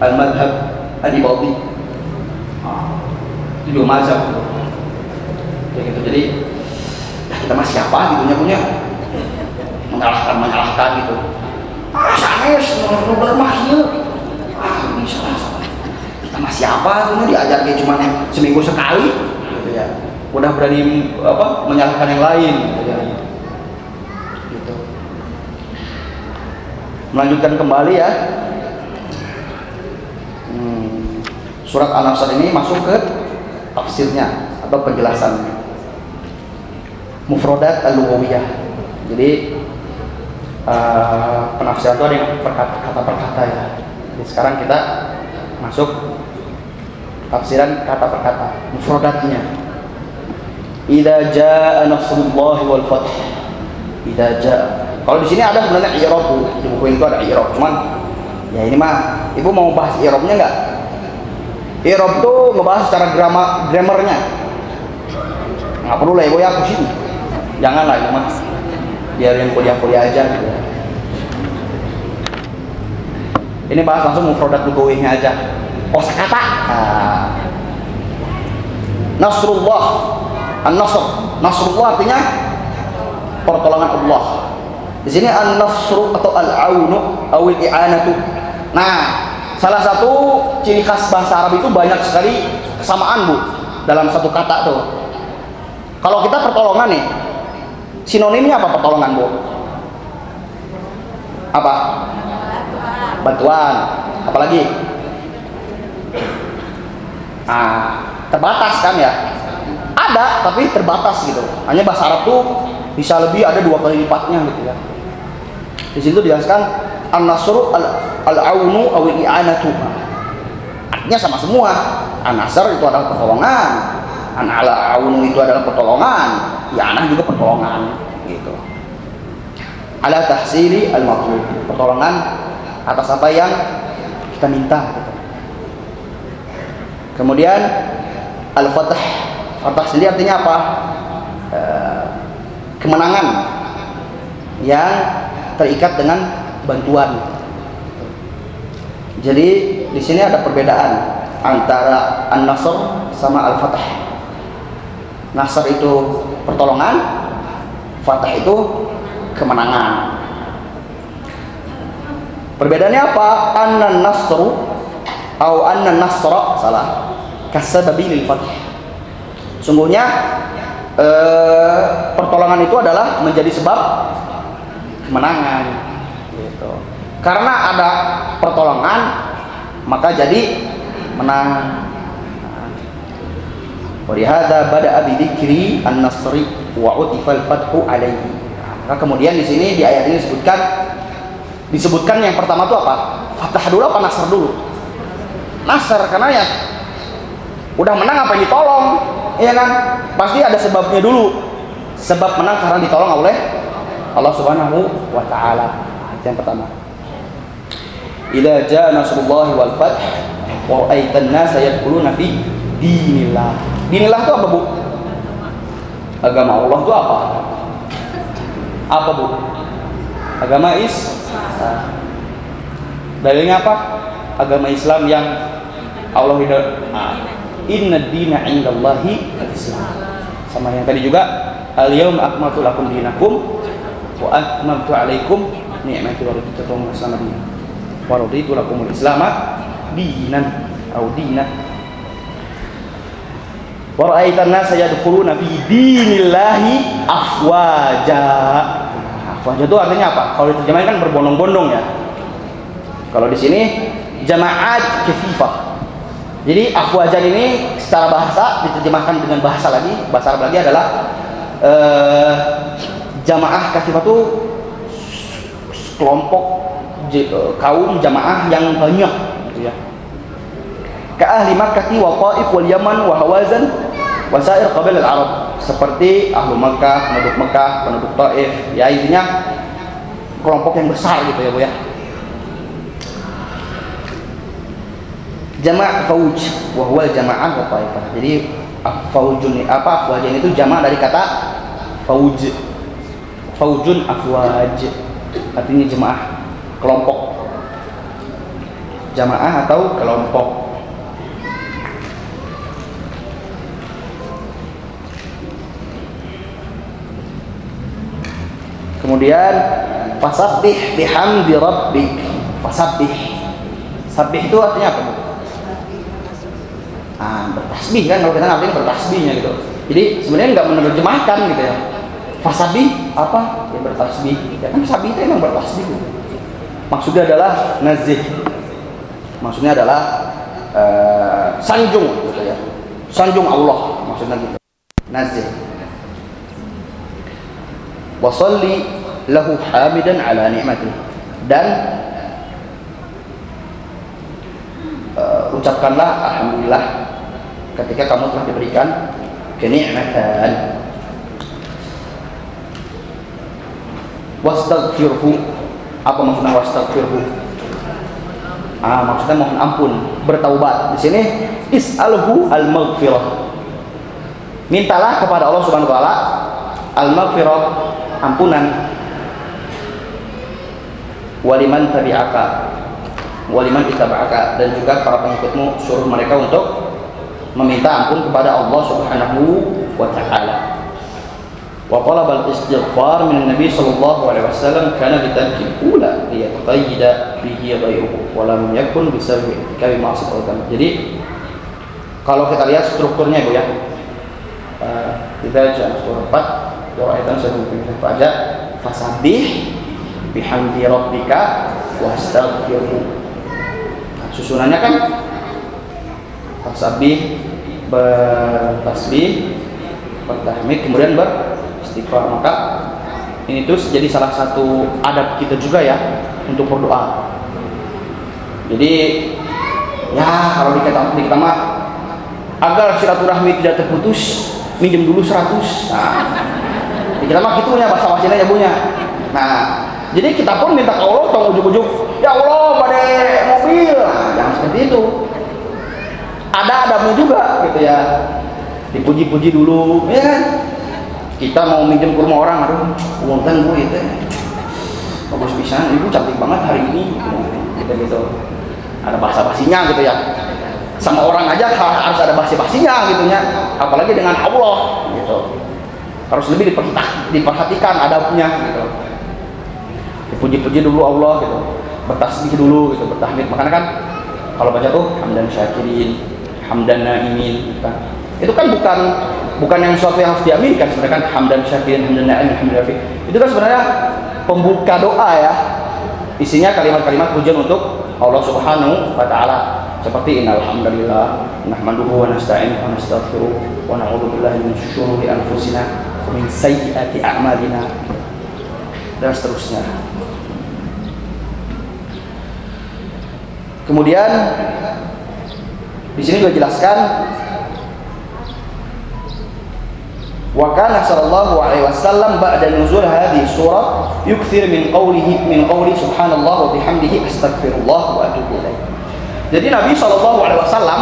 Al-Madhab Al-Ibadhi. Itu juga mazhab gitu. Jadi kita mah siapa gitu punya menyalahkan gitu. Sanes bermahil gitu. Ini salah. Kita mah siapa gitu, diajar kayak cuma seminggu sekali gitu ya. Udah berani menyalahkan yang lain gitu ya. Melanjutkan kembali ya, surat An-Nasr ini masuk ke tafsirnya atau penjelasannya, mufradat al-lughawiyah. Jadi penafsiran itu ada yang kata per kata ya. Jadi sekarang kita masuk tafsiran kata per kata, mufradatnya. Idza jaa nasrullahi wal fath. Idza jaa. Kalau di sini ada sebenarnya i'rab, di buku itu ada i'rab, cuman ya ini mah Ibu mau bahas i'rabnya nggak? I'rab tuh ngebahas secara grammarnya. Nggak perlu lah Ibu ya pusing. Janganlah itu mah. Biar yang kuliah-kuliah aja gitu. Ini bahas langsung mufradat lughawiyahnya aja. Kosakata. Nasrullah. An-Nasr. Nasrullah artinya pertolongan Allah. Di sini an-nasru atau al-aunu awil i'anatu. Nah, salah satu ciri khas bahasa Arab itu banyak sekali kesamaan Bu dalam satu kata tuh. Kalau kita pertolongan nih, sinonimnya apa pertolongan Bu? Apa? Bantuan. Apalagi? Terbatas kan ya? Ada, tapi terbatas gitu. Hanya bahasa Arab tuh bisa lebih, ada 2 kali lipatnya gitu ya. Di situ dijelaskan an-nasru al-aunu aw al-i'anatu. Artinya sama semua. An-nasr itu adalah pertolongan, an-aunu itu adalah pertolongan, i'anah juga pertolongan gitu. Ala tahsili al-matlub, pertolongan atas apa yang kita minta gitu. Kemudian al-fath. Fath sendiri artinya apa? Kemenangan yang terikat dengan bantuan. Jadi di sini ada perbedaan antara an-nasr sama al-fath. Nasr itu pertolongan, fath itu kemenangan. Perbedaannya apa? Anna nasru atau anna nasra salah kasababi lil fath. Sungguhnya pertolongan itu adalah menjadi sebab kemenangan gitu. Karena ada pertolongan maka jadi menang. Wa lihadza bada'a bi dzikri an-nasri wa utifa al-fathu alaihi. Maka kemudian di sini di ayat ini disebutkan yang pertama itu apa? Fathah dulu apa nasr dulu? Nasr, karena ya udah menang apa yang ditolong, iya kan? Pasti ada sebabnya dulu. Sebab menang karena ditolong oleh Allah Subhanahu wa taala. Yang pertama. Idza jaa nasrullahi wal fath wa ra'aitan nasa yadkhuluna fi dinillah. Dinillah itu apa, Bu? Agama Allah itu apa? Apa, Bu? Agama dalilnya apa? Agama Islam yang Allah inna dina indallahi al-Islam. Sama yang tadi juga al-yawma akmaltu lakum dinakum wa atmamtu alaikum ni'mati wa raditu lakum al-Islam dinan wa raditu lakum al-Islam dinan atau dinan. Wa ra'aitan nasa yadkhuluna fi dinillahi afwaja. Afwaja itu artinya apa? Kalau diterjemahkan kan berbondong-bondong ya. Kalau di sini jamaat kefifah. Jadi afwajan ini secara bahasa diterjemahkan dengan bahasa Arab lagi adalah jamaah kefifah itu kelompok kaum jamaah yang banyak gitu ya. Ka ahli Makkah wa Taif wal Yaman wa Hawazan wa sa'ir qabail al-Arab. Seperti ahlu Makkah, penduduk Taif, ya intinya kelompok yang besar gitu ya, Bu ya. Jama' fauj wa huwa al-jama'ah wa taifah. Jadi faujun afwajan itu jama' dari kata fauj. Faujun afwaj artinya jemaah, kelompok. Jamaah atau kelompok. Kemudian fasabbih bihamdi rabbik. Fasabbih. Sabbih itu artinya apa, Bu? Bertasbih kan, kalau kita ngartiin bertasbihnya gitu. Jadi sebenarnya nggak menerjemahkan gitu ya. Fasabbih apa? Ya bertasbih. Ya kan sabih itu emang bertasbih gitu. Maksudnya adalah nazih. Maksudnya adalah sanjung gitu ya. Sanjung Allah maksudnya gitu. Nazih. Wa shalli lahu hamidan ala ni'matih. Dan ucapkanlah alhamdulillah ketika kamu telah diberikan kenikmatan. Wastaghfirhu. Apa maksudnya wastaghfirhu? Maksudnya mohon ampun, bertaubat. Di sini is'alhu al-maghfirah. Mintalah kepada Allah Subhanahu wa taala al-maghfirah, ampunan. Waliman tabi'aka, waliman ittaba'aka, dan juga para pengikutmu, suruh mereka untuk meminta ampun kepada Allah Subhanahu wa taala. Wa talaba al-istighfar min Nabi sallallahu alaihi wasallam kana bitarki ula liyataqayyada bihi ghayruhu wa lam yakun bisabbi kabi ma'siyah. Jadi kalau kita lihat strukturnya, Bu ya. Kita baca surah 4 wa ayatan sebelumnya pada fasabbih bihamdi rabbika wastaghfirhu. Susunannya kan fasabbih, bertasbih, bertahmid, kemudian beristighfar. Maka ini terus jadi salah satu adab kita juga ya untuk berdoa. Jadi ya kalau di kita mah agar silaturahmi tidak terputus, minjem dulu 100. Di kita mah gitunya bahasa wasinanya, Bunya. Jadi kita pun minta ke Allah, tolong ujuk-ujuk, ya Allah pada mobil. Jangan seperti itu. ada adabnya juga gitu ya, dipuji-puji dulu ya kan. Kita mau minjem ke rumah orang, aduh punten Bu itu bagus pisan, ibu cantik banget hari ini gitu. Ada basa-basinya gitu ya, sama orang aja harus ada basa-basinya gitu ya, apalagi dengan Allah gitu, harus lebih diperhatikan adabnya gitu. Dipuji-puji dulu Allah gitu, bertasbih dulu gitu, bertahmid. Makanya kan kalau baca tuh hamdan syakirin, hamdan naimin gitu kan. Itu kan bukan yang sesuatu yang harus diaminkan sebenarnya kan, hamdan syakirin, hamdan naimin, hamdan rafi. Itu kan sebenarnya pembuka doa ya. Isinya kalimat-kalimat pujian untuk Allah Subhanahu wa taala. Seperti innal hamdalillah nahmaduhu wa nasta'inuhu wa nastaghfiruh wa na'udzu billahi min syururi anfusina wa min sayyiati a'malina dan seterusnya. Kemudian di sini juga jelaskan wa kana sallallahu alaihi wasallam ba'da nuzul hadhihi surah yukthir min qawli subhanallah wa bihamdihi astaghfirullah wa atubu ilaih. Jadi Nabi sallallahu alaihi wasallam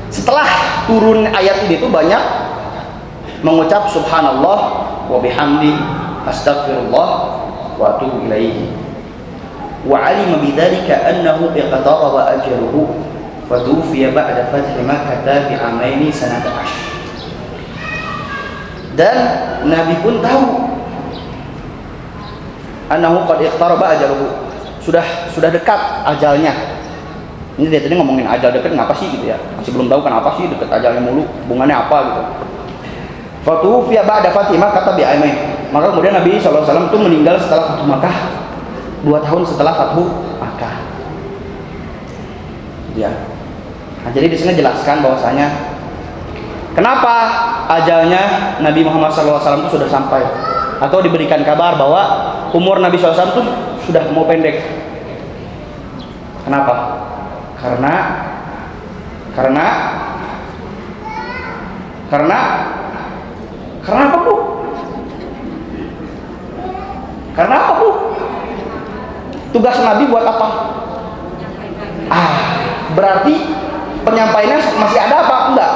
setelah turun ayat ini tuh banyak mengucap subhanallah wa bihamdi astaghfirullah wa atubu ilaih. Wa alima bidzalika annahu iqtaraba ajaluhu fatufiya ba'da fathi Makkah bi amaini sanata ashr. Dan Nabi pun tahu annahu qad iqtaraba ajaluhu, sudah dekat ajalnya. Ini dia tadi ngomongin ajal dekat ngapa sih gitu ya, masih belum tahu kenapa sih dekat ajalnya mulu, hubungannya apa gitu. Fatufiya ba'da fathi Makkah bi amain. Maka kemudian Nabi sallallahu alaihi wasallam itu meninggal setelah Fathu Makkah, 2 tahun setelah Fathu Makkah. Ya. Nah, jadi di sini jelaskan bahwasanya kenapa ajalnya Nabi Muhammad SAW itu sudah sampai, atau diberikan kabar bahwa umur Nabi SAW itu sudah mau pendek. Kenapa? Karena apa Bu? Karena apa Bu? Tugas Nabi buat apa? Berarti penyampaiannya masih ada apa? Enggak.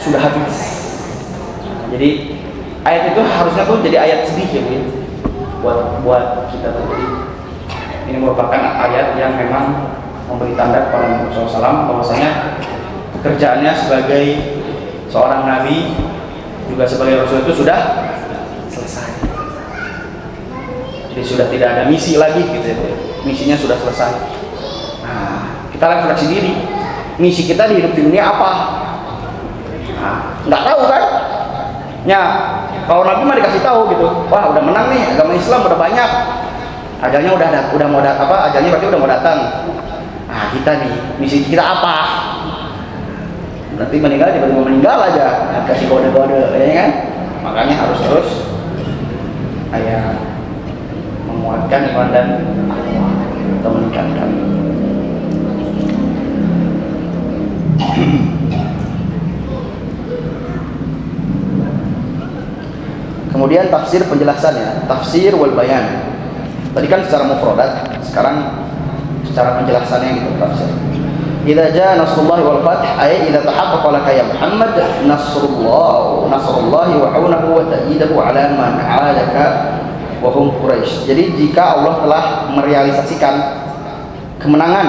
Sudah habis. Jadi ayat itu harusnya tuh jadi ayat sedih ya Bu, buat kita tuh. Jadi ini merupakan ayat yang memang memberi tanda kepada Nabi SAW bahwasanya pekerjaannya sebagai seorang nabi juga sebagai rasul itu sudah selesai. Jadi sudah tidak ada misi lagi gitu ya, misinya sudah selesai. Nah, kita refleksi diri, misi kita di hidup di dunia apa? Nah, nggak tahu kan? Ya, kalau Nabi mah dikasih tahu gitu, wah udah menang nih, agama Islam udah banyak, ajalnya udah mau datang, ajalnya berarti udah mau datang. Nah, kita nih, misi kita apa? Nanti meninggal tiba-tiba meninggal aja, kasih kode-kode, ya kan? Makanya harus terus menguatkan iman dan atau meningkatkan. Kemudian tafsir penjelasannya, tafsir wal bayan. Tadi kan secara mufradat, sekarang secara penjelasannya gitu tafsir. Idza jaa nasrullahi wal fath ay idza tahaqqaqa laka ya Muhammad nasrullahi wa aunahu wa ta'idahu ala man 'adaka wa hum Quraisy. Jadi jika Allah telah merealisasikan kemenangan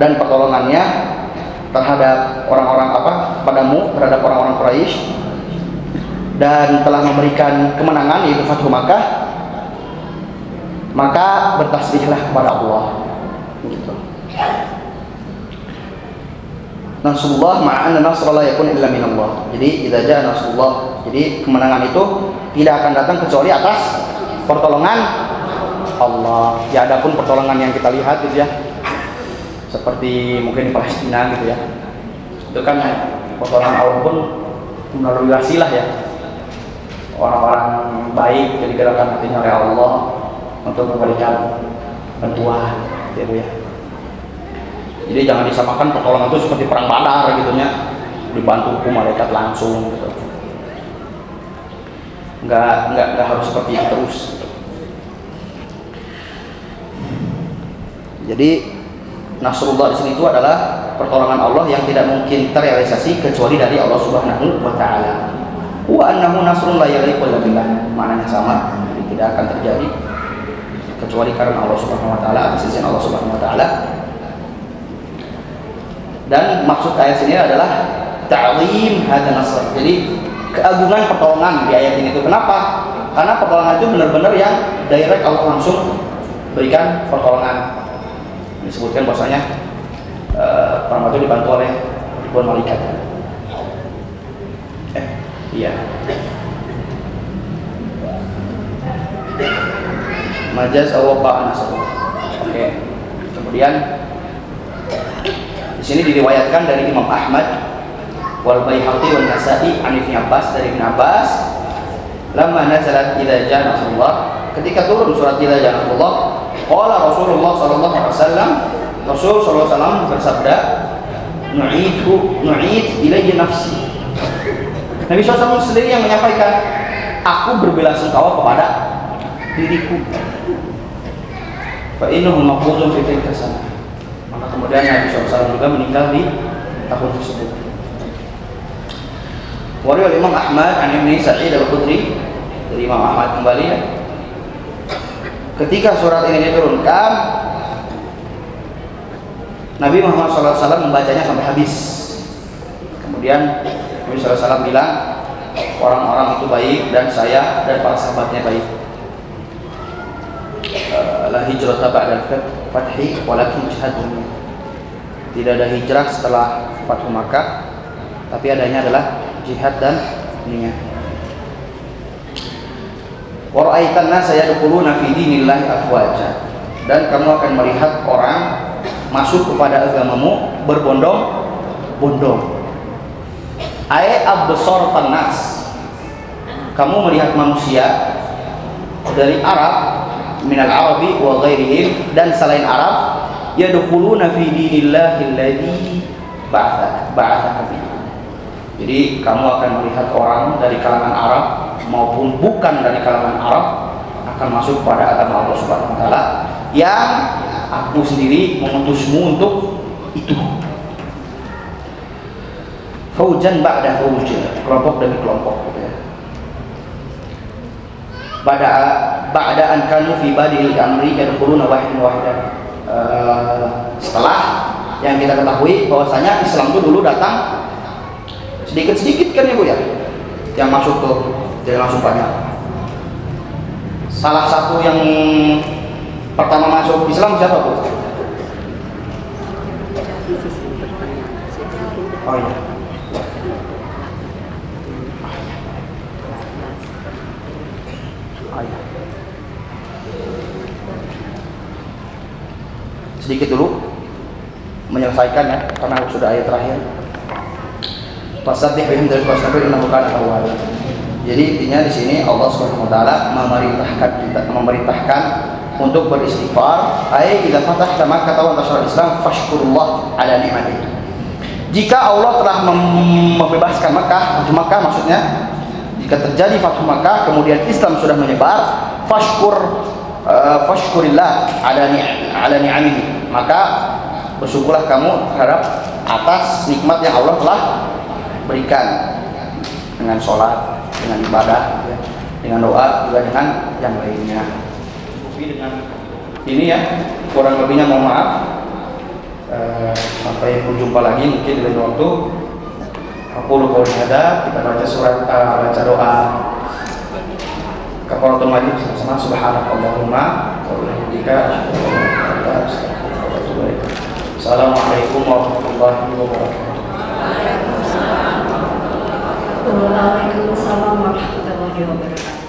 dan pertolongannya terhadap orang-orang padamu, terhadap orang-orang Quraisy, dan telah memberikan kemenangan yaitu Fathu Makkah, maka bertasbihlah kepada Allah gitu. Nasrullah ma'anna nasrullah yakun illa minallah. Jadi idza jaa nasrullah, jadi kemenangan itu tidak akan datang kecuali atas pertolongan Allah. Ya, adapun pertolongan yang kita lihat gitu ya, seperti mungkin di Palestina gitu ya, itu kan pertolongan Allah pun melalui wasilah ya, orang-orang baik jadi gerakan hatinya oleh Allah untuk memberikan bantuan gitu ya. Jadi jangan disamakan pertolongan itu seperti perang Badar gitu ya, dibantu malaikat langsung gitu. Enggak harus seperti itu terus. Jadi Nasrullah di sini itu adalah pertolongan Allah yang tidak mungkin terrealisasi kecuali dari Allah Subhanahu wa taala. Wa annahu nasrun la yaliqu illa billah. Maknanya sama, jadi tidak akan terjadi kecuali karena Allah Subhanahu wa taala, atas izin Allah Subhanahu wa taala. Dan maksud ayat ini adalah ta'zim hadzal nasr. Jadi keagungan pertolongan di ayat ini itu kenapa? Karena pertolongan itu benar-benar yang direct, Allah langsung berikan pertolongan. Disebutkan bahwasanya perang itu dibantu oleh ribuan malaikat. Iya. Majaz awqa nasr. Oke. Kemudian di sini diriwayatkan dari Imam Ahmad wal Baihaqi wal Nasa'i an Ibnu Abbas, dari Ibnu Abbas, lamma nazalat idza jaa nasrullah, ketika turun surat idza jaa nasrullah, qala Rasulullah sallallahu alaihi wasallam, Rasul sallallahu alaihi wasallam bersabda, nu'id ilayya nafsi. Nabi SAW sendiri yang menyampaikan, aku berbelasungkawa kepada diriku. Fa innahu maqbulun fi tilka sanah. Maka kemudian Nabi SAW juga meninggal di tahun tersebut. Wariwayat Imam Ahmad an Ibnu Sa'id al-Khudri, dari Imam Ahmad kembali ya. Ketika surat ini diturunkan, Nabi Muhammad SAW membacanya sampai habis. Kemudian Nabi SAW bilang, orang-orang itu baik dan saya dan para sahabatnya baik. La hijrata ba'dal fathi walakin jihad dunya. Tidak ada hijrah setelah Fathu Makkah, tapi adanya adalah jihad dan dunia. Wa ra'aitan nasa yadkhuluna fi dinillahi afwaja. Dan kamu akan melihat orang masuk kepada agamamu berbondong-bondong. Ai absar tannas. Kamu melihat manusia dari Arab, minal Arabi wa ghairihim, dan selain Arab, yadkhuluna fi dinillahi alladzi ba'atha bihi. Jadi kamu akan melihat orang dari kalangan Arab maupun bukan dari kalangan Arab akan masuk pada agama Allah Subhanahu wa taala yang aku sendiri mengutusmu untuk itu. Faujan ba'da fauj, kelompok demi kelompok gitu ya. Ba'da an kanu fi badil amri yadkhuluna wahidan. Setelah yang kita ketahui bahwasanya Islam itu dulu datang sedikit-sedikit kan ya Bu ya, yang masuk tuh jadi langsung banyak. Salah satu yang pertama masuk Islam siapa Bu? Oh iya. Oh iya. Sedikit dulu menyelesaikan ya, karena sudah ayat terakhir. Fasabbih bihamdi rabbika innahu kana tawwaba. Jadi intinya di sini Allah Subhanahu wa taala memerintahkan untuk beristighfar. Ai idza fatahta Makkah wa tashara Islam fashkurullah ala ni'matihi. Jika Allah telah membebaskan Makkah, Fathu Makkah maksudnya, jika terjadi Fathu Makkah kemudian Islam sudah menyebar, fashkurillah ala ni'amihi. Maka bersyukurlah kamu terhadap atas nikmat yang Allah telah berikan, dengan sholat, dengan ibadah, ya, dengan doa, juga dengan yang lainnya. Cukupi dengan ini ya, kurang lebihnya mohon maaf. Sampai berjumpa lagi mungkin di lain waktu. Aku lupa ada, kita baca surat, baca doa kafaratul majlis sama subhanakallahumma wa bihamdika. Assalamualaikum warahmatullahi wabarakatuh. Waalaikumsalam warahmatullahi wabarakatuh.